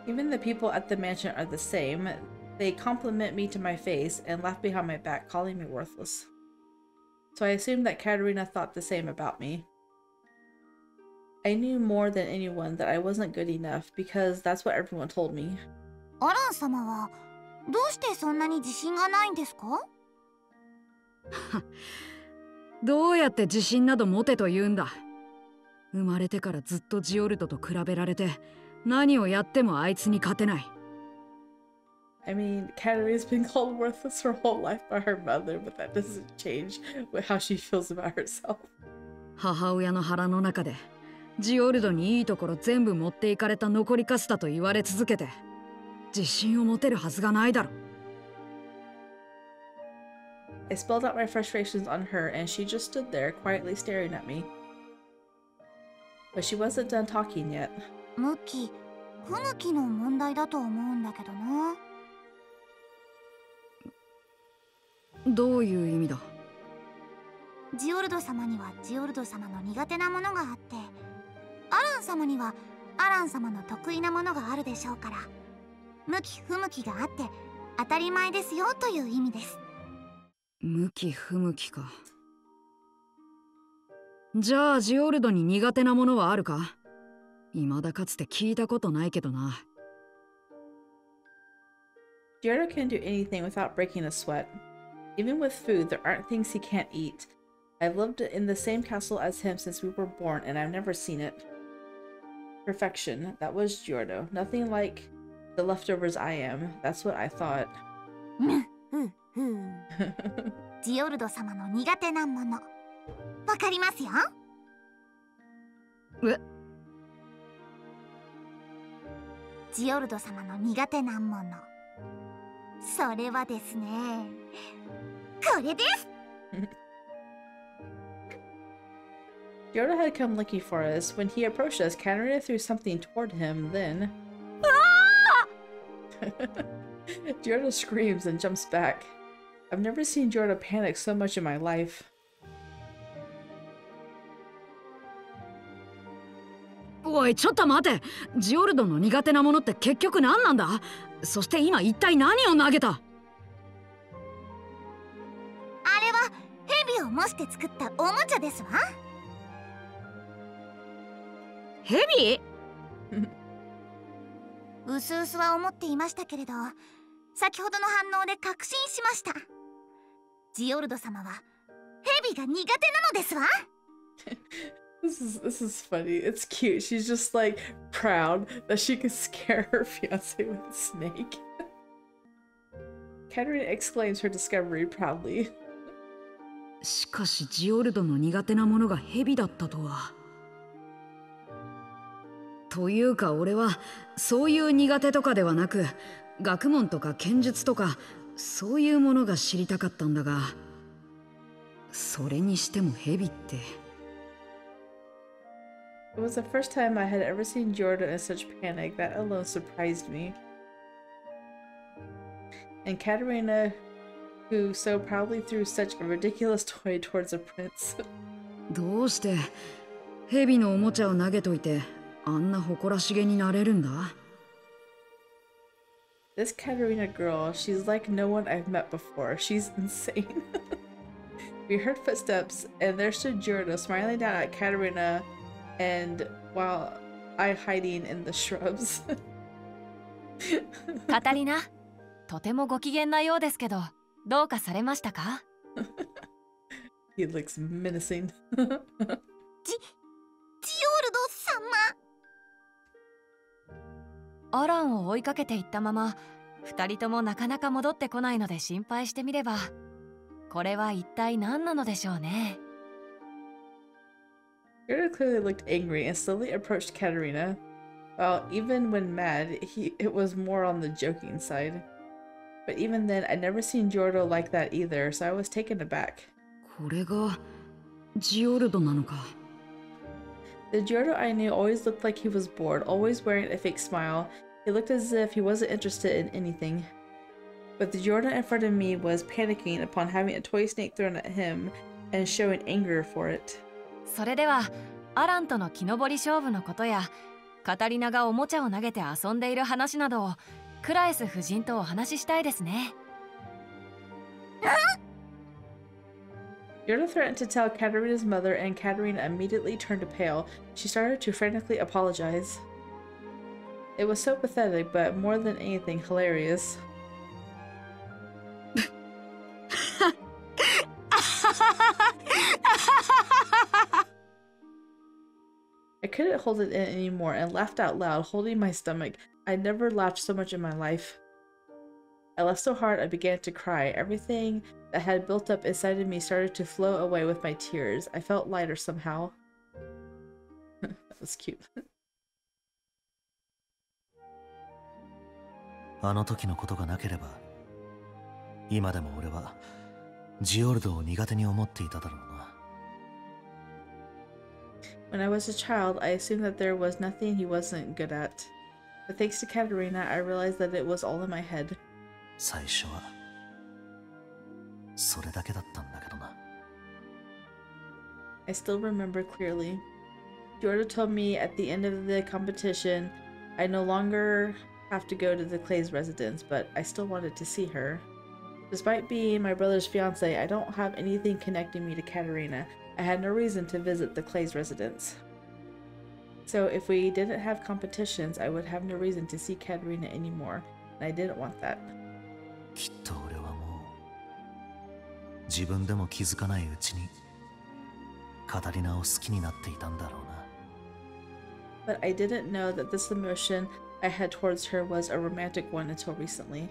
Even the people at the mansion are the same. They compliment me to my face and laugh behind my back, calling me worthless. So I assumed that Catarina thought the same about me. I knew more than anyone that I wasn't good enough because that's what everyone told me. アラン様はどうしてそんなに自信がないんですか？どうやって自信など持てと言うんだ。生まれてからずっとジオルドと比べられて何をやってもあいつに勝てない。I mean, Catarina's been called worthless her whole life by her mother, but that doesn't change how she feels about herself. 母親の腹の中でジオルドにいいところ全部持っていかれた残りかすだと言われ続けて自信を持てるはずがないだろ。I spelled out my frustrations on her and she just stood there quietly staring at me. But she wasn't done talking yet. 向き不向きの問題だと思うんだけどな。どういう意味だ？ジオルド様にはジオルド様の苦手なものがあって、アラン様にはアラン様の得意なものがあるでしょうから、向き不向きがあって当たり前ですよという意味です。向き不向きか。じゃあジオルドに苦手なものはあるか？未だかつて聞いたことないけどな。Giorno can do anything without breaking a sweat. Even with food, there aren't things he can't eat. I've lived in the same castle as him since we were born, and I've never seen it. Perfection. That was Giorno. Nothing like the leftovers I am. That's what I thought. ジオルド様の苦手なものわかりますよ。え？ジオルド様の苦手なもの、それはですね、これです。Giorno had come looking for us. When he approached us, Catarina threw something toward him, then... Giorno screams and jumps back. I've never seen Giorno panic so much in my life. おい、ちょっと待て。ジオルドの苦手なものって結局何なんだ？そして今一体何を投げた？あれはヘビを模して作ったおもちゃですわ。ヘビ？うすうすは思っていましたけれど、先ほどの反応で確信しました。ジオルド様はヘビが苦手なのですわ。This is funny. It's cute. She's just like proud that she can scare her fiance with a snake. Catarina exclaims her discovery proudly. しかしジオルドの苦手なものがヘビだったとは。というか俺はそういう苦手とかではなく、学問とか剣術とかそういうものが知りたかったんだが、それにしてもヘビって。It was the first time I had ever seen Giorno in such panic. That alone surprised me. And Catarina, who so proudly threw such a ridiculous toy towards a prince. どうしてヘビのおもちゃを投げといてあんな誇らしげになれるんだ？ This Catarina girl, she's like no one I've met before. She's insane. We heard footsteps, and there stood Giorno smiling down at Catarina, and while I hiding in the shrubs. カタリナ、とてもご機嫌なようですけど、どうかされましたか？ He looks menacing. ジオルド様。アランを追いかけていったまま、二人ともなかなか戻ってこないので心配してみれば、これは一体何なのでしょうね。Giorno clearly looked angry and slowly approached Catarina. Well, even when mad, it was more on the joking side. But even then, I'd never seen Giorno like that either, so I was taken aback. これがジオルドなのか。The Giorno I knew always looked like he was bored, always wearing a fake smile. He looked as if he wasn't interested in anything. But the Giorno in front of me was panicking upon having a toy snake thrown at him and showing anger for it. それではアランとの木登り勝負のことやカタリナがおもちゃを投げて遊んでいる話などをクラエス夫人とお話ししたいですね。Giorno threatened to tell Catarina's mother, and Catarina immediately turned pale. She started to frantically apologize. It was so pathetic, but more than anything, hilarious. I couldn't hold it in anymore and laughed out loud, holding my stomach. I'd never laughed so much in my life. I laughed so hard I began to cry. Everything that had built up inside of me started to flow away with my tears. I felt lighter somehow. That was cute. あの時のことがなければ、今でも俺はジオルドを苦手に思っていただろうな。When I was a child, I assumed that there was nothing he wasn't good at. But thanks to Catarina, I realized that it was all in my head. 最初はそれだけだったんだけどな。I still remember clearly. Giorno told me at the end of the competition, I no longer have to go to the Clay's residence, but I still wanted to see her. Despite being my brother's fiance, I don't have anything connecting me to Catarina. I had no reason to visit the Clay's residence. So if we didn't have competitions, I would have no reason to see Catarina anymore, and I didn't want that. きっと俺はもう自分でも気づかないうちにカタリナを好きになっていたんだろうな。But I didn't know that this emotion I had towards her was a romantic one until recently.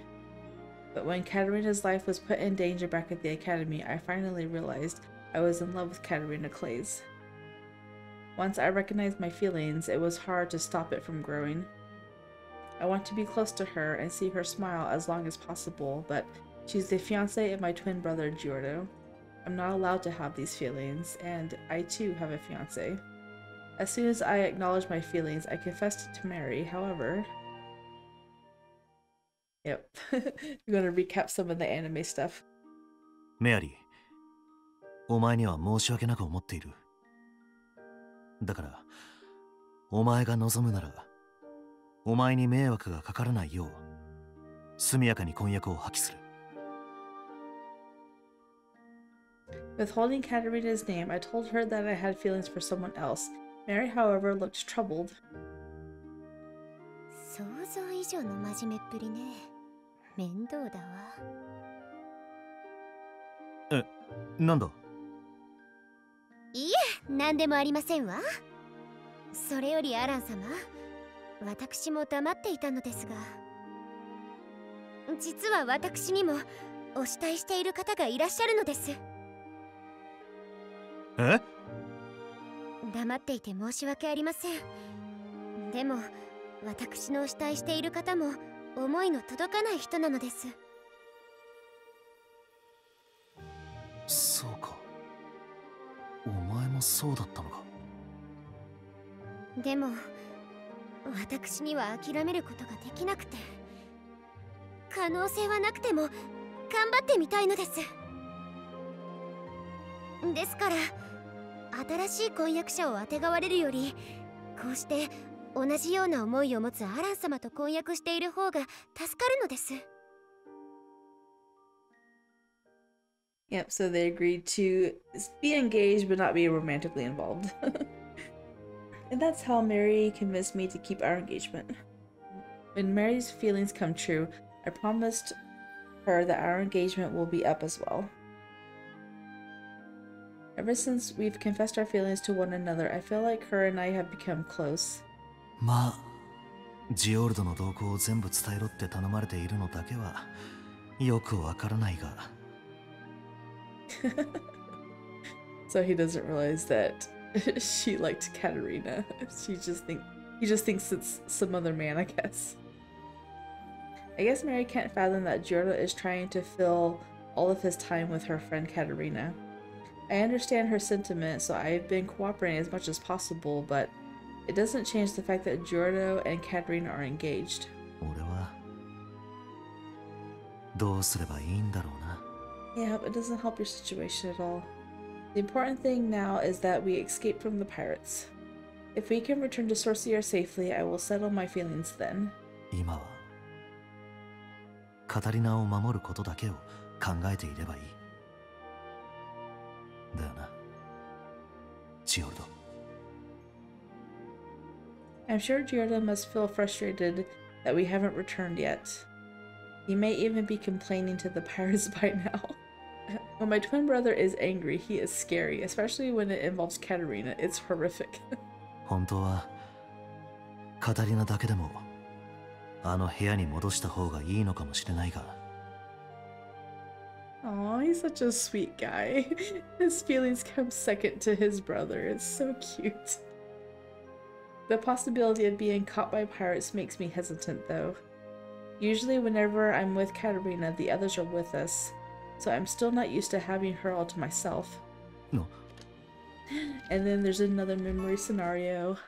But when Catarina's life was put in danger back at the academy, I finally realized I was in love with Catarina Clays. Once I recognized my feelings, it was hard to stop it from growing. I want to be close to her and see her smile as long as possible, but she's the fiancé of my twin brother Giordo. I'm not allowed to have these feelings, and I too have a fiancé. As soon as I acknowledged my feelings, I confessed to Mary. However, yep, I'm gonna recap some of the anime stuff. メアリー、お前には申し訳なく思っている。だから、お前が望むなら、お前に迷惑がかからないよう、速やかに婚約を破棄する。Withholding Catarina's name, I told her that I had feelings for someone else. Mary, however, looked troubled. 想像以上の真面目っぷりね。面倒だわ。え、なんだ？いえ、なんでもありませんわ。それよりアラン様、私も黙っていたのですが、実は私にもお慕いしている方がいらっしゃるのです。え？黙っていて申し訳ありません。でも私のお慕いしている方も思いの届かない人なのです。そうか。お前もそうだったのか。でも私には諦めることができなくて、可能性はなくても頑張ってみたいのです。ですから新しい婚約者をあてがわれるより、こうして同じような思いを持つアラン様と婚約している方が助かるのです。Yep, so they agreed to be engaged but not be romantically involved. And that's how Mary convinced me to keep our engagement. When Mary's feelings come true, I promised her that our engagement will be up as well. Ever since we've confessed our feelings to one another, I feel like her and I have become close. まあ、ジオルドの動向を全部伝えろって頼まれているのだけはよくわからないが。So he doesn't realize that she liked Catarina. He just thinks it's some other man, I guess. I guess Mary can't fathom that Giordo is trying to fill all of his time with her friend Catarina. I understand her sentiment, so I've been cooperating as much as possible, but it doesn't change the fact that Giordo and Catarina are engaged. 俺はどうすればいいんだろうな。Yeah, it doesn't help your situation at all. The important thing now is that we escape from the pirates. If we can return to Sorcier safely, I will settle my feelings then. 今はカタリナを守ることだけを考えていればいい。だよな、ジオルド。I'm sure Giordo must feel frustrated that we haven't returned yet. He may even be complaining to the pirates by now. When my twin brother is angry, he is scary, especially when it involves Catarina. It's horrific. 本当はカタリナだけでもあの部屋に戻した方がいいのかもしれないが。Aw, he's such a sweet guy. His feelings come second to his brother. It's so cute. The possibility of being caught by pirates makes me hesitant, though. Usually whenever I'm with Catarina, the others are with us, so I'm still not used to having her all to myself. No. And then there's another memory scenario.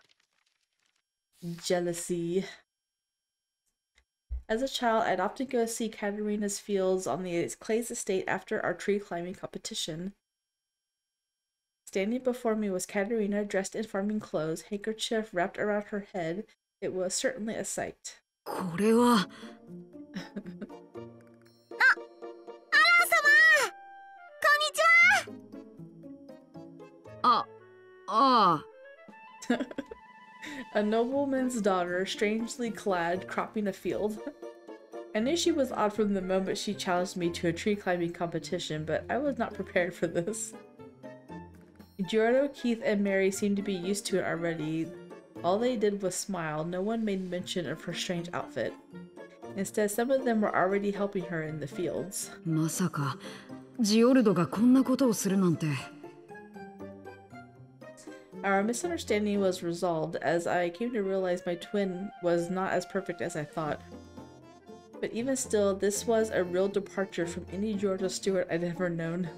Jealousy. As a child, I'd often go see Catarina's fields on the Clay's estate after our tree climbing competition. Standing before me was Catarina, dressed in farming clothes, handkerchief wrapped around her head. It was certainly a sight. これは。アあ A nobleman's daughter, strangely clad, cropping a field. I knew she was odd from the moment she challenged me to a tree climbing competition, but I was not prepared for this. Giordo, Keith, and Mary seemed to be used to it already. All they did was smile. No one made mention of her strange outfit. Instead, some of them were already helping her in the fields. まさかジオルドがこんなことをするなんて。 Our misunderstanding was resolved as I came to realize my twin was not as perfect as I thought. But even still, this was a real departure from any Giordo Stewart I'd ever known.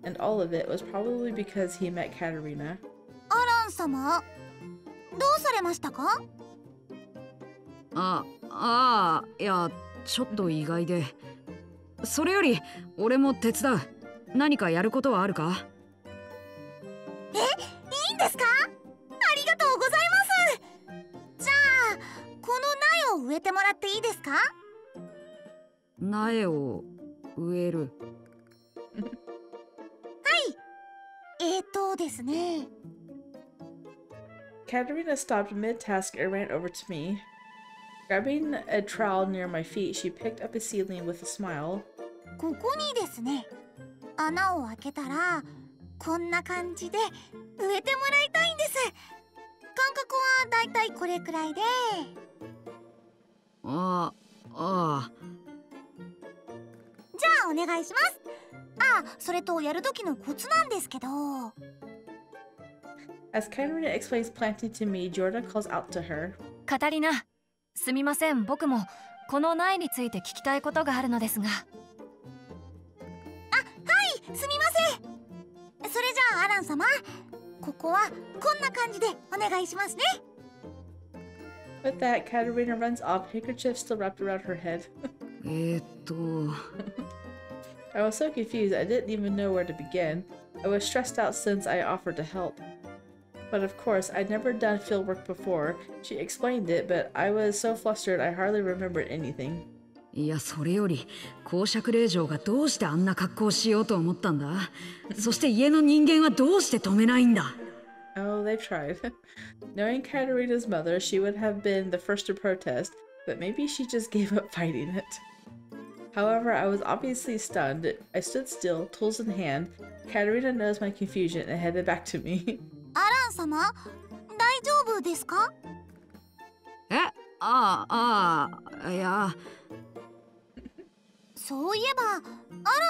And all of it was probably because he met Catarina. アラン様、どうされましたか？いやちょっと意外で。それより俺も手伝う。何かやることはあるか？いいんですか？ありがとうございます。じゃあこの苗を植えてもらっていいですか？苗を植える。ですね。Catarina stopped mid-task and ran over to me. Grabbing a trowel near my feet, she picked up a seedling with a smile. ここにですね、穴を開けたらこんな感じで植えてもらいたいんです。間隔はだいたいこれくらいで。じゃあお願いします。それとやる時のコツなんですけど。As Catarina explains planting to me, Jordan calls out to her. カタリナ、すみません、僕もこの苗について聞きたいことがあるのですが。はい、すみません。それじゃあアラン様、ここはこんな感じでお願いしますね。With that, Catarina runs off, handkerchief still wrapped around her head. I was so confused I didn't even know where to begin. I was stressed out since I offered to help. But of course, I'd never done field work before. She explained it, but I was so flustered I hardly remembered anything. いやそれより公爵令嬢がどうしてあんな格好をしようと思ったんだ。そして家の人間はどうして止めないんだ。Oh, they've tried. Knowing Catarina's mother, she would have been the first to protest, but maybe she just gave up fighting it. However, I was obviously stunned. I stood still, tools in hand. Catarina noticed my confusion and headed back to me. アラン様、大丈夫ですか？いや。そういえば、アラ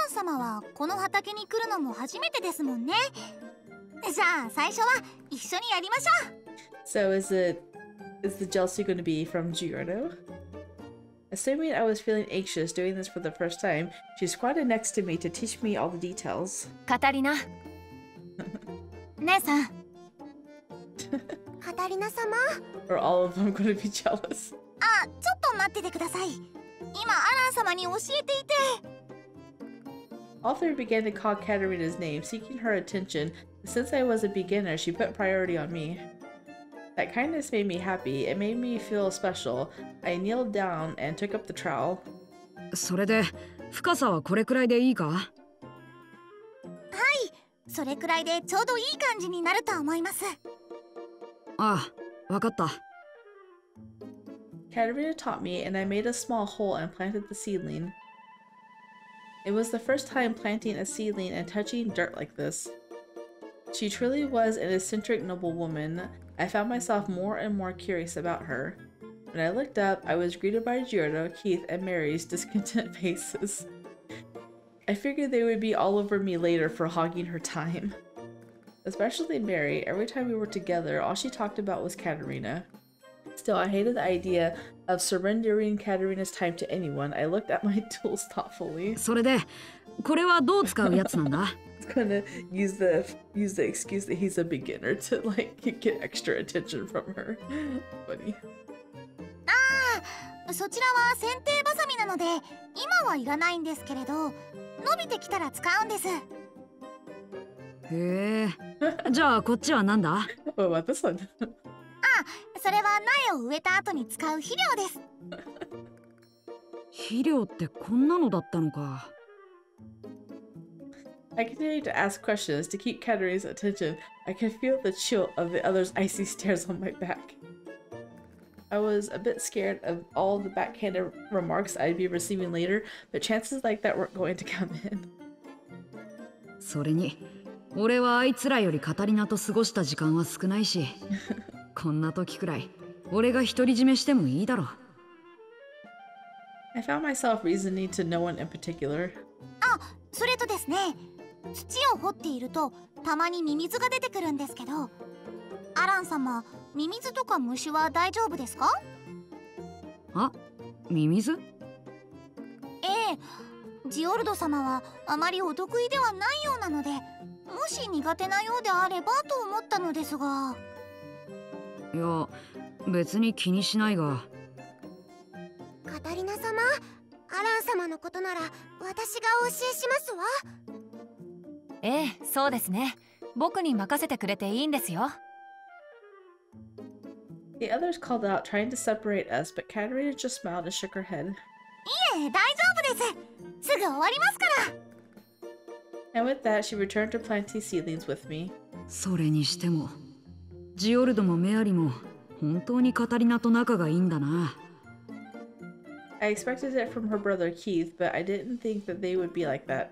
ン様はこの畑に来るのも初めてですもんね。じゃあ最初は一緒にやりましょう。So is the jealousy going to be from Giordo? Assuming I was feeling anxious doing this for the first time, she squatted next to me to teach me all the details. カタリナ。姉さん。カタリナ様。Or all of them going to be jealous. ちょっと待っててください。今アラン様に教えていて。All three began to call Catarina's name, seeking her attention. Since I was a beginner, she put priority on me. That kindness made me happy. It made me feel special. I kneeled down and took up the trowel. それで深さはこれくらいでいいか？はい、それくらいでちょうどいい感じになると思います。わかった。Catarina taught me, and I made a small hole and planted the seedling. It was the first time planting a seedling and touching dirt like this. She truly was an eccentric noblewoman. I found myself more and more curious about her. When I looked up, I was greeted by Giordo, Keith, and Mary's discontent faces. I figured they would be all over me later for hogging her time. Especially Mary. Every time we were together, all she talked about was Catarina. Still, I hated the idea of surrendering Catarina's time to anyone. I looked at my tools thoughtfully. それでこれはどう使うやつなんだ？ It's gonna use the excuse that he's a beginner to like get extra attention from her. Funny. そちらは剪定バサミなので今はいらないんですけれど、伸びてきたら使うんです。へえ。じゃあこっちはなんだ？ What about this one? それは苗を植えた後に使う肥料です。肥料ってこんなのだったのか。I continued to ask questions to keep Katarina's attention. I could feel the chill of the other's icy stares on my back. I was a bit scared of all the backhanded remarks I'd be receiving later, but chances like that weren't going to come in. それに俺はあいつらよりカタリナと過ごした時間は少ないしこんな時くらい俺が独り占めしてもいいだろう。 I found myself reasoning to no one in particular. あ、それとですね、土を掘っているとたまにミミズが出てくるんですけど、アラン様、ミミズとか虫は大丈夫ですか？あ、ミミズ？ええ、ジオルド様はあまりお得意ではないようなので、もし苦手なようであればと思ったのですが。いや、別に気にしないが。カタリナ様、アラン様のことなら私がお教えしますわ。ええ、そうですね。僕に任せてくれていいんですよ。The others called out, trying to separate us, but Catarina just smiled and shook her head. いえ、大丈夫です。すぐ終わりますから。And with that, she returned to planting seedlings with me. それにしてもジオルドもメアリも本当にカタリナと仲がいいんだな。I expected it from her brother Keith, but I didn't think that they would be like that.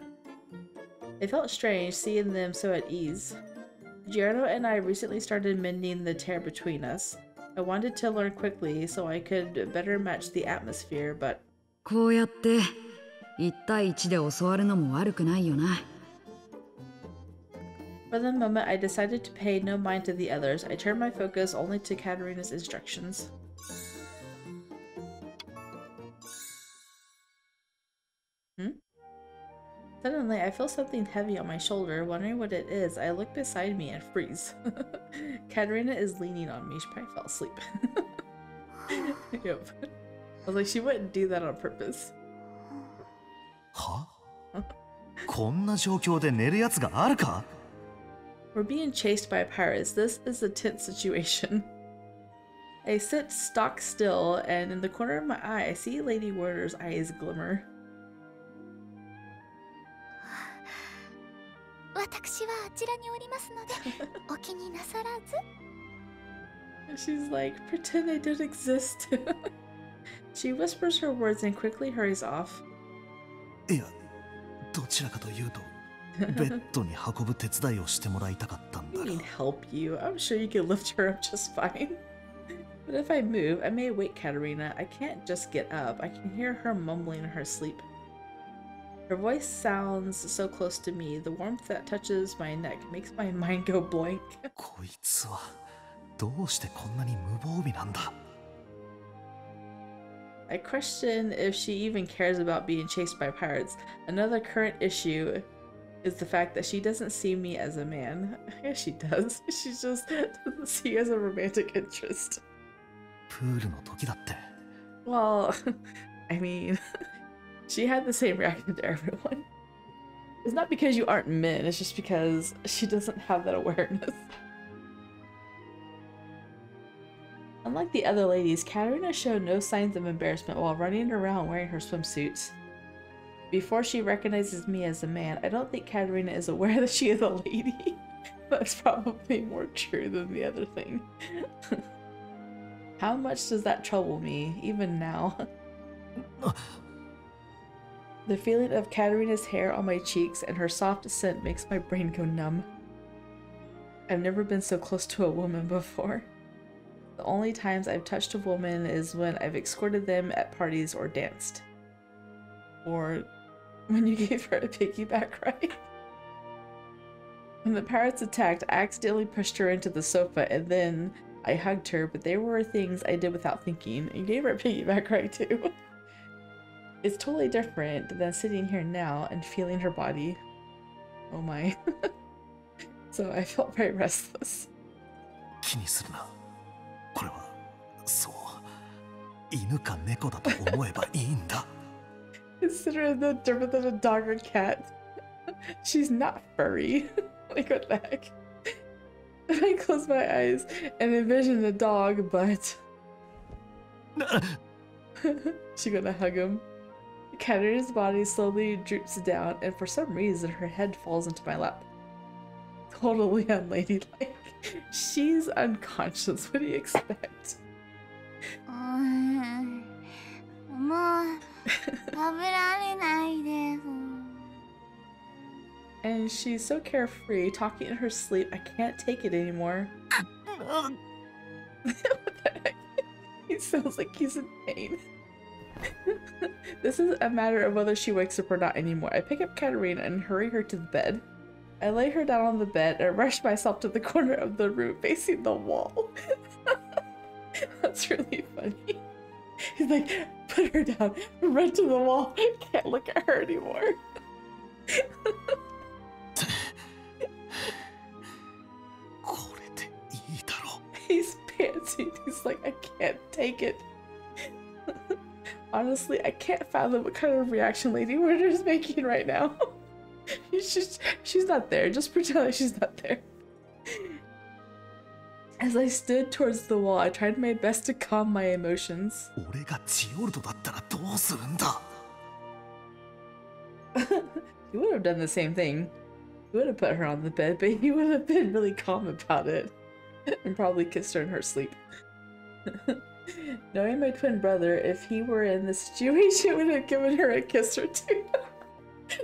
It felt strange seeing them so at ease. Giorno and I recently started mending the tear between us. I wanted to learn quickly so I could better match the atmosphere, but こうやって1対1で教わるのも悪くないよな。 for the moment I decided to pay no mind to the others. I turned my focus only to Catarina's instructions. Suddenly, I feel something heavy on my shoulder. Wondering what it is, I look beside me and freeze. Catarina is leaning on me. She probably fell asleep. Yep. I was like, she wouldn't do that on purpose. は？こんな状況で寝るやつがあるか？ We're being chased by pirates. This is a tense situation. I sit stock still, and in the corner of my eye, I see Lady Warder's eyes glimmer. 私はあちらにおりますので、お気になさらず。 She's like, pretend I don't exist. She whispers her words and quickly hurries off. いや、どちらかというと、ベッドに運ぶ手伝いをしてもらいたかったんだ I が。 mean, help you. I'm sure you can lift her up just fine. But if I move, I may wake Catarina. I can't just get up. I can hear her mumbling in her sleep. Her voice sounds so close to me. The warmth that touches my neck makes my mind go blank. こいつはどうしてこんなに無防備なんだ？ I question if she even cares about being chased by pirates. Another current issue is the fact that she doesn't see me as a man. Yes, she does. She just doesn't see you as a romantic interest. プールの時だって。 Well, I mean, she had the same reaction to everyone. It's not because you aren't men, it's just because she doesn't have that awareness. Unlike the other ladies, Catarina showed no signs of embarrassment while running around wearing her swimsuits. Before she recognizes me as a man, I don't think Catarina is aware that she is a lady. That's probably more true than the other thing. How much does that trouble me, even now? The feeling of Catarina's hair on my cheeks and her soft scent makes my brain go numb. I've never been so close to a woman before. The only times I've touched a woman is when I've escorted them at parties or danced. Or when you gave her a piggyback ride. When the pirates attacked, I accidentally pushed her into the sofa and then I hugged her, but there were things I did without thinking. You gave her a piggyback ride too. It's totally different than sitting here now and feeling her body. Oh my. So I felt very restless. 気にするな。これは、そう、犬か猫だと思えばいいんだ。Consider it no different than a dog or cat. She's not furry. Like, what the heck? I close my eyes and envision a dog, but... She gonna hug him. Katarina's body slowly droops down, and for some reason, her head falls into my lap. Totally unladylike. She's unconscious. What do you expect? もう食べられないです。 And she's so carefree, talking in her sleep. I can't take it anymore. What the heck? He sounds like he's in pain. This is a matter of whether she wakes up or not anymore. I pick up Catarina and hurry her to the bed. I lay her down on the bed and rush myself to the corner of the room facing the wall. That's really funny. He's like, put her down, run to the wall. Can't look at her anymore. He's panting. He's like, I can't take it. Honestly, I can't fathom what kind of reaction Lady Warder is making right now. She's not there. Just pretend like she's not there. As I stood towards the wall, I tried my best to calm my emotions. He would have done the same thing. He would have put her on the bed, but he would have been really calm about it. And probably kissed her in her sleep. Knowing my twin brother, if he were in this situation, would have given her a kiss or two.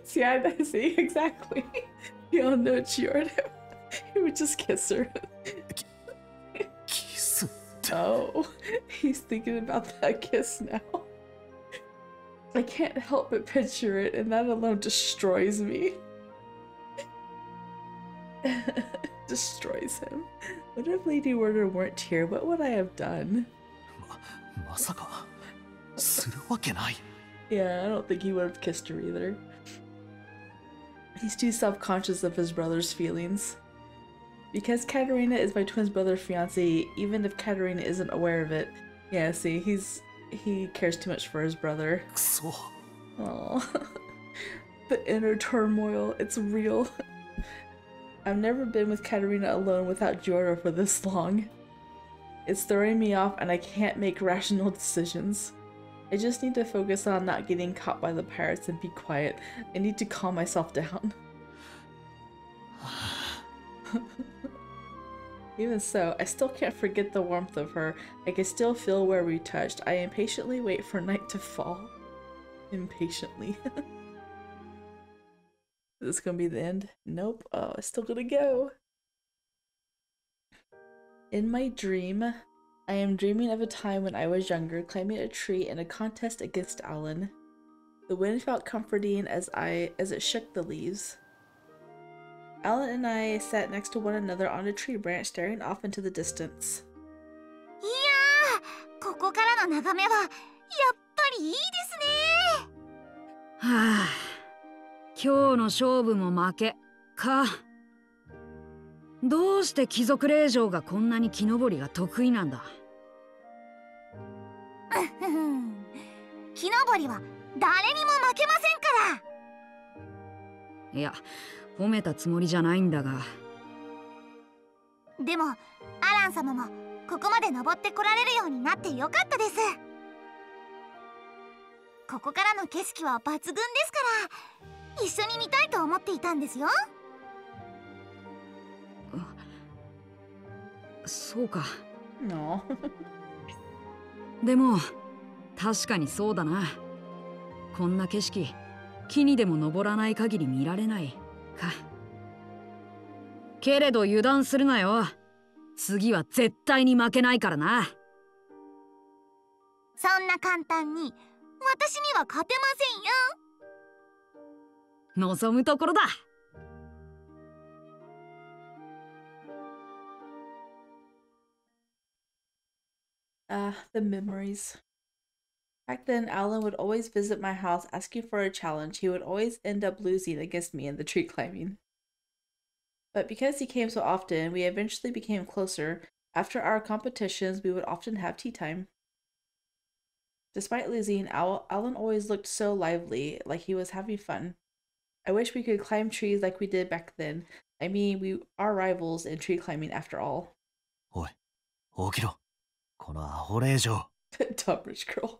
See, I see exactly. We all know Giorno. He would just kiss her. Oh, he's thinking about that kiss now. I can't help but picture it, and that alone destroys me. Destroys him. What if Lady Warder weren't here? What would I have done? Yeah, I don't think he would have kissed her either. He's too self-conscious of his brother's feelings. Because Catarina is my twin brother's fiancé, even if Catarina isn't aware of it. Yeah, see, he cares too much for his brother. Oh, the inner turmoil, it's real. I've never been with Catarina alone without Giorno for this long. It's throwing me off and I can't make rational decisions. I just need to focus on not getting caught by the pirates and be quiet. I need to calm myself down. Even so, I still can't forget the warmth of her. I can still feel where we touched. I impatiently wait for night to fall. Impatiently. Is this gonna be the end? Nope. Oh, it's still gonna go. In my dream, I am dreaming of a time when I was younger, climbing a tree in a contest against Alan. The wind felt comforting as it shook the leaves. Alan and I sat next to one another on a tree branch, staring off into the distance. いやー、ここからの眺めはやっぱりいいですね。はあ、今日の勝負も負けか。どうして貴族令嬢がこんなに木登りが得意なんだ。木登りは誰にも負けませんから。いや、褒めたつもりじゃないんだが。でもアラン様もここまで登ってこられるようになってよかったです。ここからの景色は抜群ですから、一緒に見たいと思っていたんですよ。そうか。No. でも確かにそうだな。こんな景色、木にでも登らない限り見られないか。けれど油断するなよ。次は絶対に負けないからな。そんな簡単に私には勝てませんよ。望むところだ。The memories. Back then, Alan would always visit my house asking for a challenge. He would always end up losing against me in the tree climbing. But because he came so often, we eventually became closer. After our competitions, we would often have tea time. Despite losing, Alan always looked so lively, like he was having fun. I wish we could climb trees like we did back then. I mean, we are rivals in tree climbing after all. おい、起きろ。このアホ令嬢。Dumb rich girl.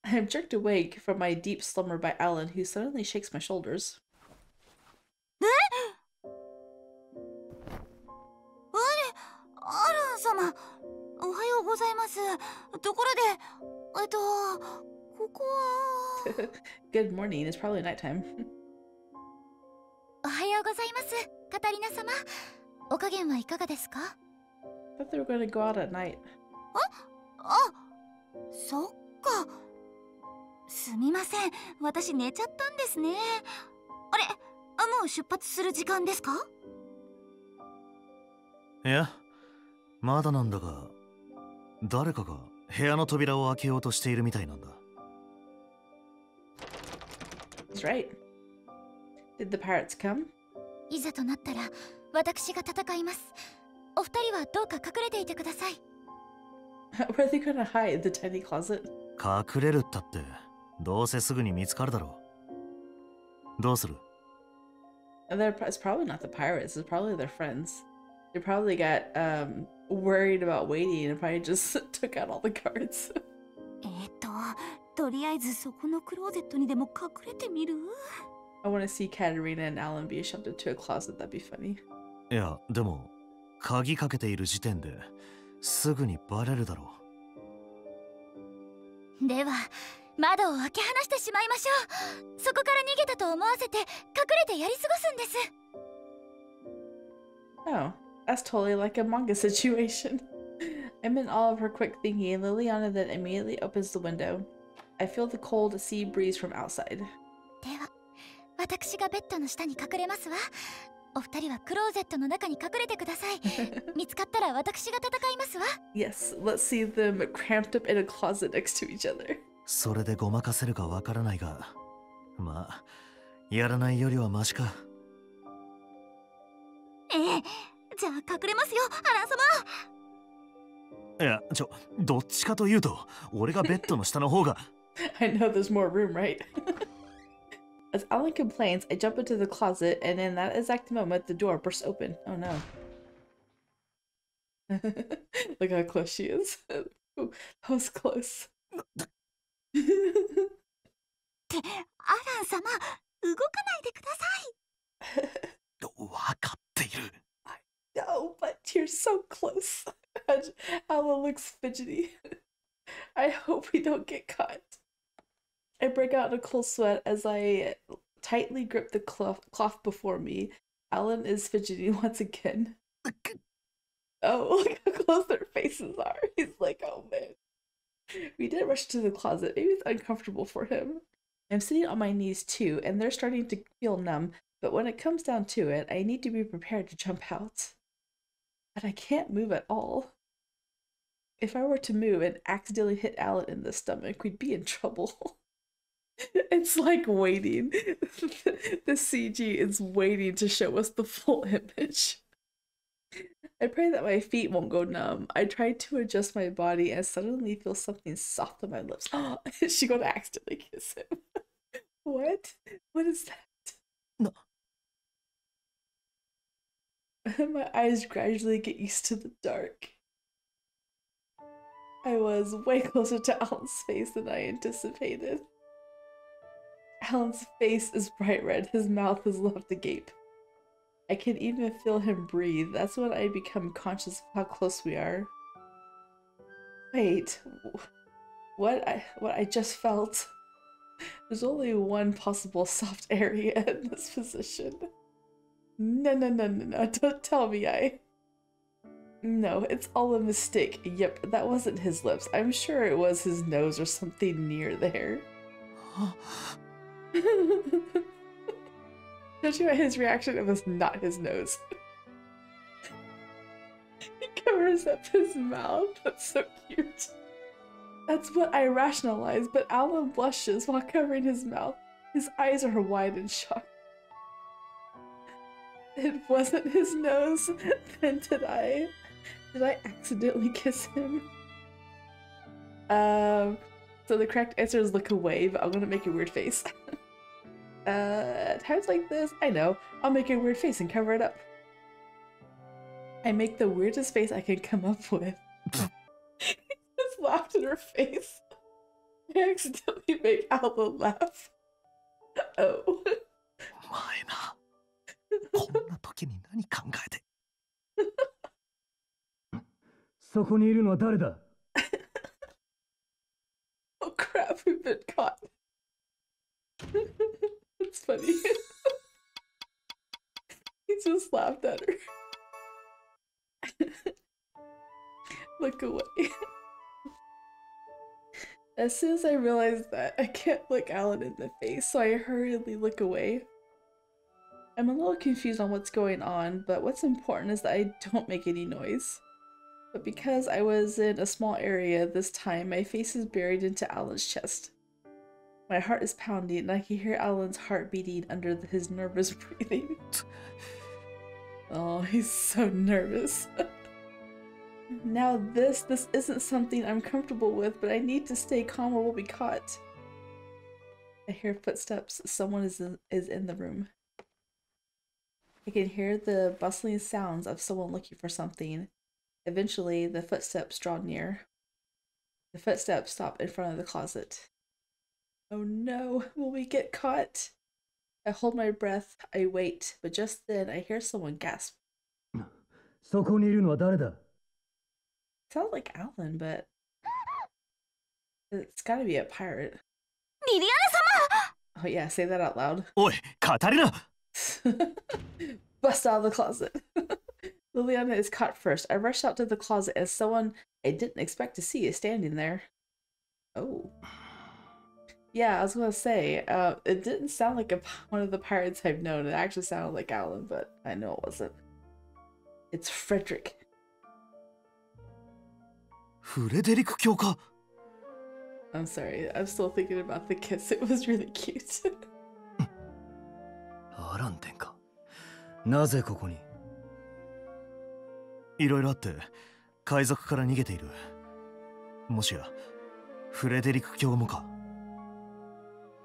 I am jerked awake from my deep slumber by Alan, who suddenly shakes my shoulders. アラン様、おはようございます。ところで、ここは。Good morning. It's probably nighttime. おはようございます、カタリナ様。お加減はいかがですか？ I thought they were going to go out at night. そっか。すみません、私寝ちゃったんですね。あれ、もう出発する時間ですか？いや、まだなんだが、誰かが部屋の扉を開けようとしているみたいなんだ。That's right. Did the pirates come? いざとなったら私が戦います。お二人はどうか隠れていてください。Where are they gonna hide? The tiny closet? 隠れるったって、どうせすぐに見つかるだろう。どうする？ It's probably not the pirates. It's probably their friends. They probably got worried about waiting and probably just took out all the cards. とりあえずそこのクローゼットにでも隠れてみる？ I want to see Catarina and Alan be shoved into a closet. That'd be funny. いや、でも、鍵かけている時点ですぐにバレるだろう。では、窓を開け放してしまいましょう。そこから逃げたと思わせて隠れてやり過ごすんです。Oh, that's totally like a manga situation. I'm in awe of her quick thinking, and Liliana then immediately opens the window. I feel the cold sea breeze from outside. では、私がベッドの下に隠れますわ。お二人はクローゼットの中に隠れてください。見つかったら私が戦いますわ。Yes, let's see them cramped up in a closet next to each other. それでごまかせるかわからないが、まあ、やらないよりはマシか。じゃあ隠れますよ、アラン様。いや、どっちかというと、俺がベッドの下の方が。I know there's more room, right? As Alan complains, I jump into the closet, and in that exact moment, the door bursts open. Oh no. Look how close she is. Ooh, that was close. って、アラン様、動かないでください。わかっている。No, but you're so close. Alan looks fidgety. I hope we don't get caught. I break out in a cold sweat as I tightly grip the cloth before me. Alan is fidgeting once again. Oh, look how close their faces are. He's like, oh man. We did rush to the closet. Maybe it's uncomfortable for him. I'm sitting on my knees too, and they're starting to feel numb, but when it comes down to it, I need to be prepared to jump out. But I can't move at all. If I were to move and accidentally hit Alan in the stomach, we'd be in trouble. It's like waiting. The CG is waiting to show us the full image. I pray that my feet won't go numb. I try to adjust my body and suddenly feel something soft on my lips. Oh, is she gonna accidentally kiss him? What? What is that? No. My eyes gradually get used to the dark. I was way closer to Alan's face than I anticipated. Alan's face is bright red. His mouth is left agape. I can even feel him breathe. That's when I become conscious of how close we are. Wait, what I just felt? There's only one possible soft area in this position. No, don't tell me No, it's all a mistake. Yep, that wasn't his lips. I'm sure it was his nose or something near there. Judging by his reaction, it was not his nose. He covers up his mouth. That's so cute. That's what I rationalized, but Alan blushes while covering his mouth. His eyes are wide in shock. It wasn't his nose. Then did I accidentally kiss him? So the correct answer is look away, but I'm gonna make a weird face. At times like this, I know, I'll make a weird face and cover it up. I make the weirdest face I can come up with. He just laughed in her face. I accidentally make Alan laugh. Oh. お前な、こんな時に何考えて。そこにいるのは誰だ？ Oh crap, we've been caught. It's funny. He just laughed at her. Look away. As soon as I realized that, I can't look Alan in the face, so I hurriedly look away. I'm a little confused on what's going on, but what's important is that I don't make any noise. But because I was in a small area this time, my face is buried into Alan's chest. My heart is pounding, and I can hear Alan's heart beating under his nervous breathing. Oh, he's so nervous. Now this isn't something I'm comfortable with, but I need to stay calm or we'll be caught. I hear footsteps. Someone is in the room. I can hear the bustling sounds of someone looking for something. Eventually, the footsteps draw near. The footsteps stop in front of the closet. Oh no, will we get caught? I hold my breath, I wait, but just then I hear someone gasp. そこにいるのは誰だ？ Sounds like Alan, but it's gotta be a pirate. リリアナ様! Oh yeah, say that out loud. おい、カタリナ Bust out of the closet. Liliana is caught first. I rush out to the closet as someone I didn't expect to see is standing there. Oh. Yeah, I was gonna say, it didn't sound like one of the pirates I've known. It actually sounded like Alan, but I know it wasn't. It's Frederick. フレデリク教か I'm sorry, I'm still thinking about the kiss. It was really cute. アランテンか。なぜここに？いろいろあって海賊から逃げている。もしやフレデリク教もか？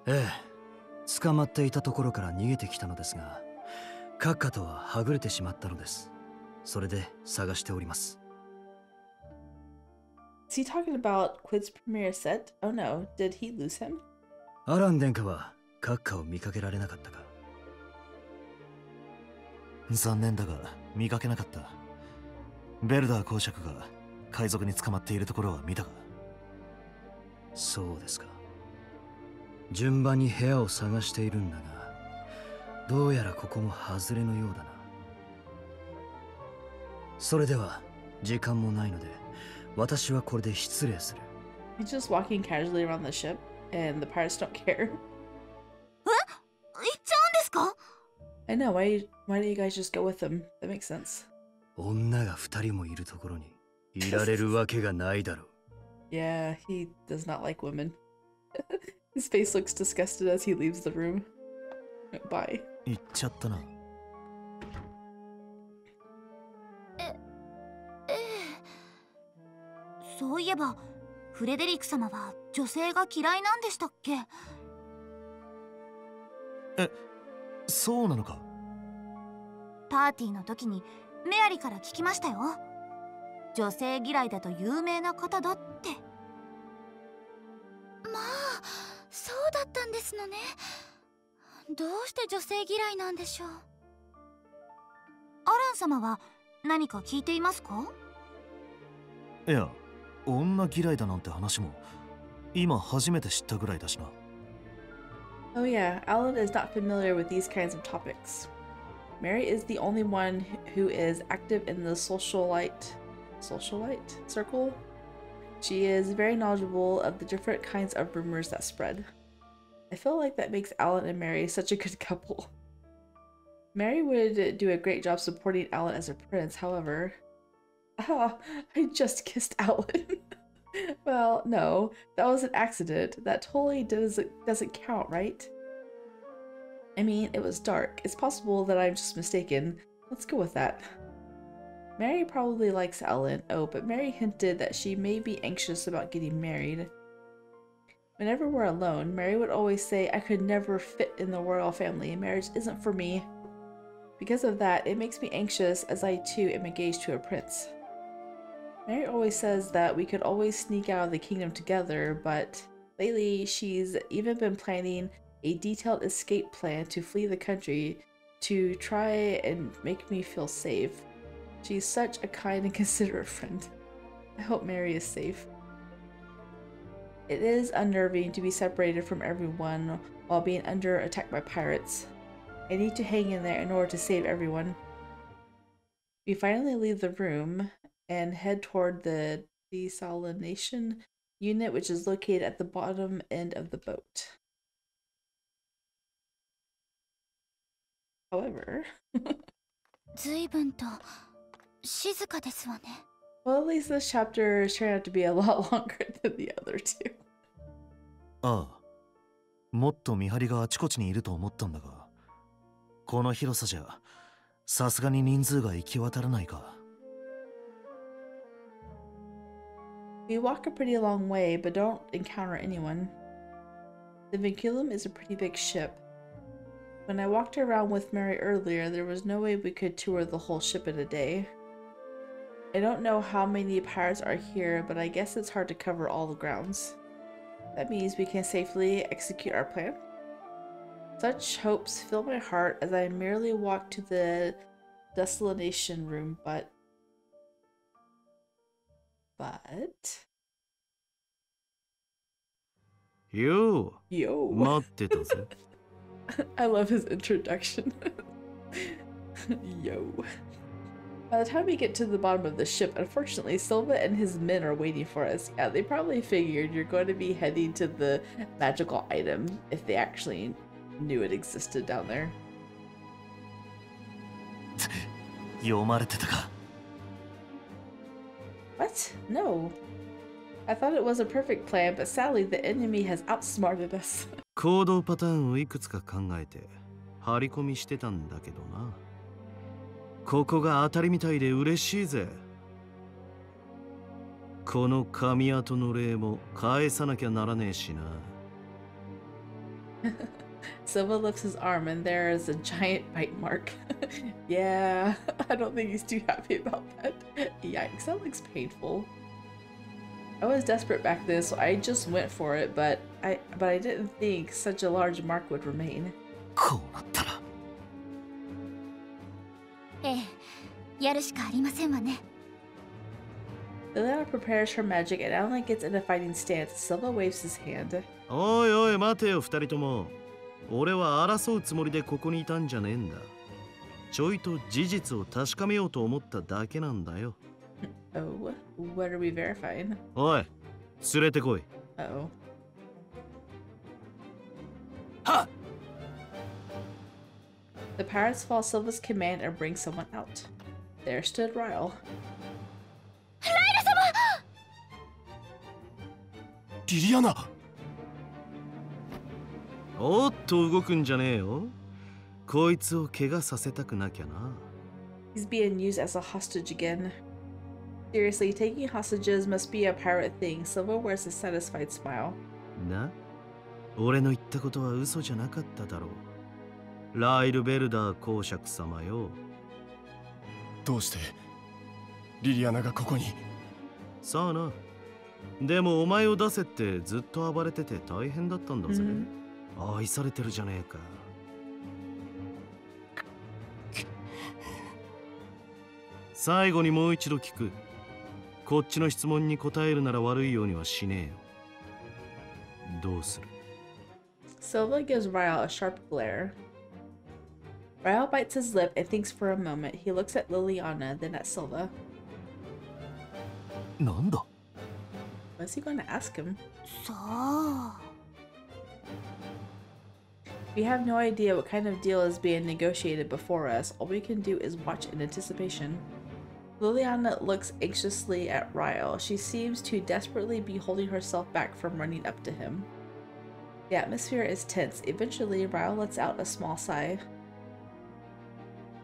ええ、捕まっていたところから逃げてきたのですが、閣下とははぐれてしまったのです。それで探しております。Is he talking about Quid's premiere set? Oh no, did he lose him? アラン殿下は閣下を見かけられなかったか？残念だが見かけなかった。ベルダー公爵が海賊に捕まっているところは見たか？そうですか。順番に部屋を探しているんだが、どうやらここも外れのようだな。それでは時間もないので、私はこれで失礼する。 He's just walking casually around the ship, and the pirates don't care. え？行っちゃうんですか？ I know, why don't you guys just go with him? That makes sense. 女が2人もいるところにいられるわけがないだろう。Yeah, he does not like women. His face looks disgusted as he leaves the room. Bye. 行っちゃったな。そういえばフレデリック様は女性が嫌いなんでしたっけ？え、そうなのか？パーティーの時にメアリから聞きましたよ。女性嫌いだと有名な方だって。まあ、そうだったんですのね。どうして女性嫌いなんでしょう。アラン様は何か聞いていますか？いや、女嫌いだなんて話も今初めて知ったぐらいだしな。Oh yeah, Alan is not familiar with these kinds of topics. Mary is the only one who is active in the socialite circle. She is very knowledgeable of the different kinds of rumors that spread. I feel like that makes Alan and Mary such a good couple. Mary would do a great job supporting Alan as a prince, however... Ah, I just kissed Alan. Well, no, that was an accident. That totally doesn't count, right? I mean, it was dark. It's possible that I'm just mistaken. Let's go with that. Mary probably likes Alan. Oh, but Mary hinted that she may be anxious about getting married. Whenever we're alone, Mary would always say I could never fit in the royal family. Marriage isn't for me. Because of that, it makes me anxious as I too am engaged to a prince. Mary always says that we could always sneak out of the kingdom together, but Lately, she's even been planning a detailed escape plan to flee the country to try and make me feel safe. She's such a kind and considerate friend. I hope Mary is safe. It is unnerving to be separated from everyone while being under attack by pirates. I need to hang in there in order to save everyone. We finally leave the room and head toward the desalination unit, which is located at the bottom end of the boat. However, 随分と静かですわね。 well, at least this chapter turned out to be a lot longer than the other two. ああ、もっと見張りがあちこちにいると思ったんだが、この広さじゃさすがに人数が行き渡らないか。We walk a pretty long way, but don't encounter anyone. The vinculum is a pretty big ship. When I walked around with Mary earlier, there was no way we could tour the whole ship in a day. I don't know how many pirates are here, but I guess it's hard to cover all the grounds. That means we can safely execute our plan. Such hopes fill my heart as I merely walk to the desalination room, but... Yo! Yo! 待ってたぜ。I love his introduction. Yo. By the time we get to the bottom of the ship, unfortunately, Silva and his men are waiting for us. Yeah, they probably figured you're going to be heading to the magical item if they actually knew it existed down there. 読まれてたか。What? No. I thought it was a perfect plan, but sadly the enemy has outsmarted us. 行動パターンをいくつか考えて張り込みしてたんだけどな。ここが当たりみたいで嬉しいぜ。この髪跡の礼も返さなきゃならねえしな。Silva lifts his arm and there is a giant bite mark. Yeah, I don't think he's too happy about that. Yikes, that looks painful. I was desperate back then, so I just went for it, but I didn't think such a large mark would remain. こうなったら。ええ、やるしかありませんわね。 Liliana prepares her magic and Alan gets in a fighting stance. Silva waves his hand. おいおい待てよ二人とも。俺は争うつもりでここにいたんじゃねえんだ。ちょいと事実を確かめようと思っただけなんだよ。Oh, what are we verifying? おい、連れてこい。Uh-oh. はっ！ The pirates follow Silva's command and bring someone out. There stood Ryle. リリアナ！おっと動くんじゃねえよ。こいつを怪我させたくなきゃな。He's being used as a hostage again. Seriously, taking hostages must be a pirate thing. Silva wears a satisfied smile. な、俺の言ったことは嘘じゃなかっただろう。ライルベルダー公爵様よ。どうしてリリアナがここに？さあな。でもお前を出せってずっと暴れてて大変だったんだぜ。愛されてるじゃねえか。最後にもう一度聞く。こっちの質問に答えるなら悪いようにはしねえよ。どうする？ Silva gives Ryle a sharp glare. Ryle bites his lip and thinks for a moment. He looks at Liliana, then at Silva. なんだ？ What's he going to ask him? さあ。 We have no idea what kind of deal is being negotiated before us. All we can do is watch in anticipation. Liliana looks anxiously at Ryle. She seems to desperately be holding herself back from running up to him. The atmosphere is tense. Eventually, Ryle lets out a small sigh.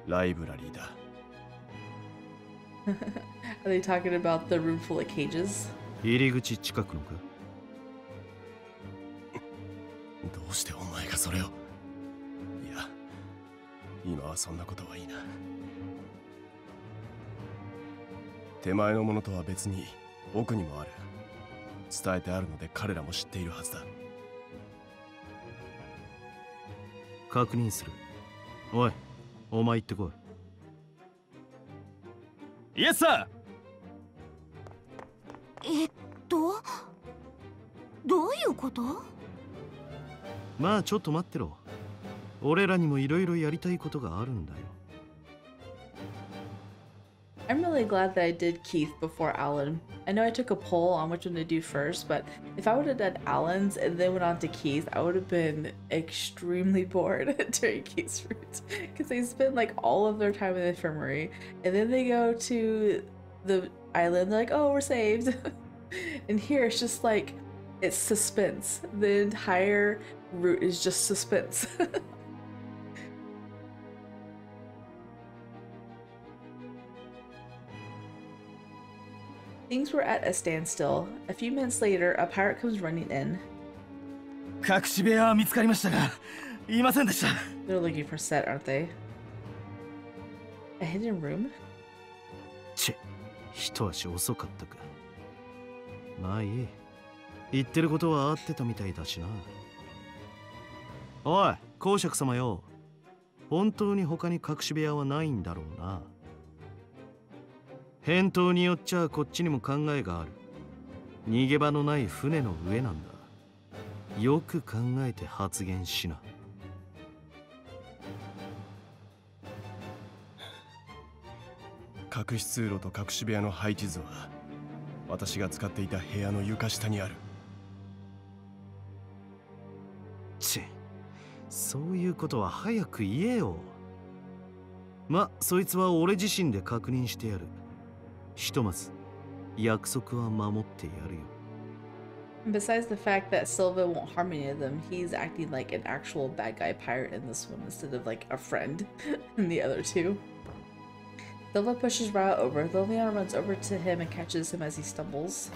ライブラリーだ。Are they talking about the room full of cages? 入り口近くのか？どうしてお前がそれを？いや、今はそんなことはいいな。手前のものとは別に奥にもある。伝えてあるので彼らも知っているはずだ。確認する。おい、お前行ってこい。イエスサー。どういうこと？まあちょっと待ってろ。俺らにもいろいろやりたいことがあるんだよ。I'm really glad that I did Keith before Alan. I know I took a poll on which one to do first, but if I would have done Alan's and then went on to Keith, I would have been extremely bored during Keith's route because they spend like all of their time in the infirmary and then they go to the island. They're like, oh, we're saved. And here it's just like, it's suspense. The entire route is just suspense. Things were at a standstill. A few minutes later, a pirate comes running in. 隠し部屋は見つかりましたが、いませんでした。They're looking for Set, aren't they? A hidden room? 一足遅かったか。まあいい。言ってることは合ってたみたいだしな。おい、公爵様よ。本当に他に隠し部屋はないんだろうな。返答によっちゃこっちにも考えがある。逃げ場のない船の上なんだ。よく考えて発言しな。隠し通路と隠し部屋の配置図は私が使っていた部屋の床下にある。そういうことは早く言えよ。ま、そいつは俺自身で確認してやる。ひとまず約束は守ってやるよ。Besides the fact that Silva won't harm any of them, he's acting like an actual bad guy pirate in this one instead of like a friend in the other two. Silva pushes Rao over. Liliana runs over to him and catches him as he stumbles.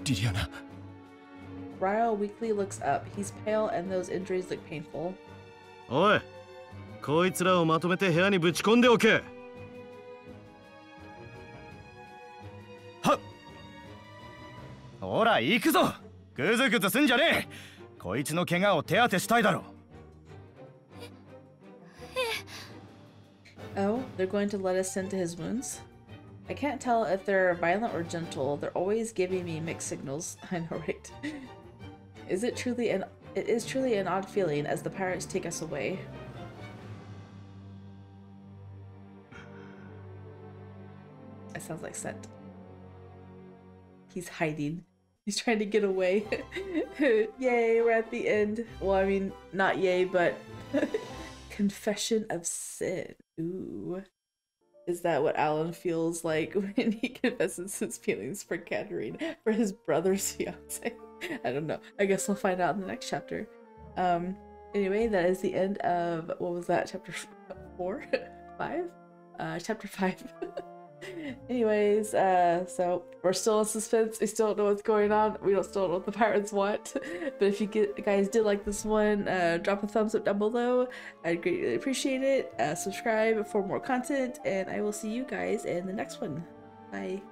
Liliana. Rao weakly looks up. He's pale and those injuries look painful. おい、こいつらをまとめて部屋にぶち込んでおけ。はっ。ほら行くぞ。グズグズすんじゃねえ。こいつの怪我を手当てしたいだろ。Oh, they're going to let us tend to his wounds? I can't tell if they're violent or gentle. They're always giving me mixed signals. I know, right? It is truly an odd feeling as the pirates take us away. That sounds like Set. He's hiding. He's trying to get away. Yay, we're at the end. Well, I mean, not yay, but confession of sin. Ooh. Is that what Alan feels like when he confesses his feelings for Catarina, for his brother's fiance? I don't know. I guess we'll find out in the next chapter. Anyway, that is the end of, what was that, chapter 4? 5? Chapter 5. Anyways, so we're still in suspense. We still don't know what's going on. We still don't know what the pirates want. But if you guys did like this one, drop a thumbs up down below. I'd greatly appreciate it. Subscribe for more content, and I will see you guys in the next one. Bye.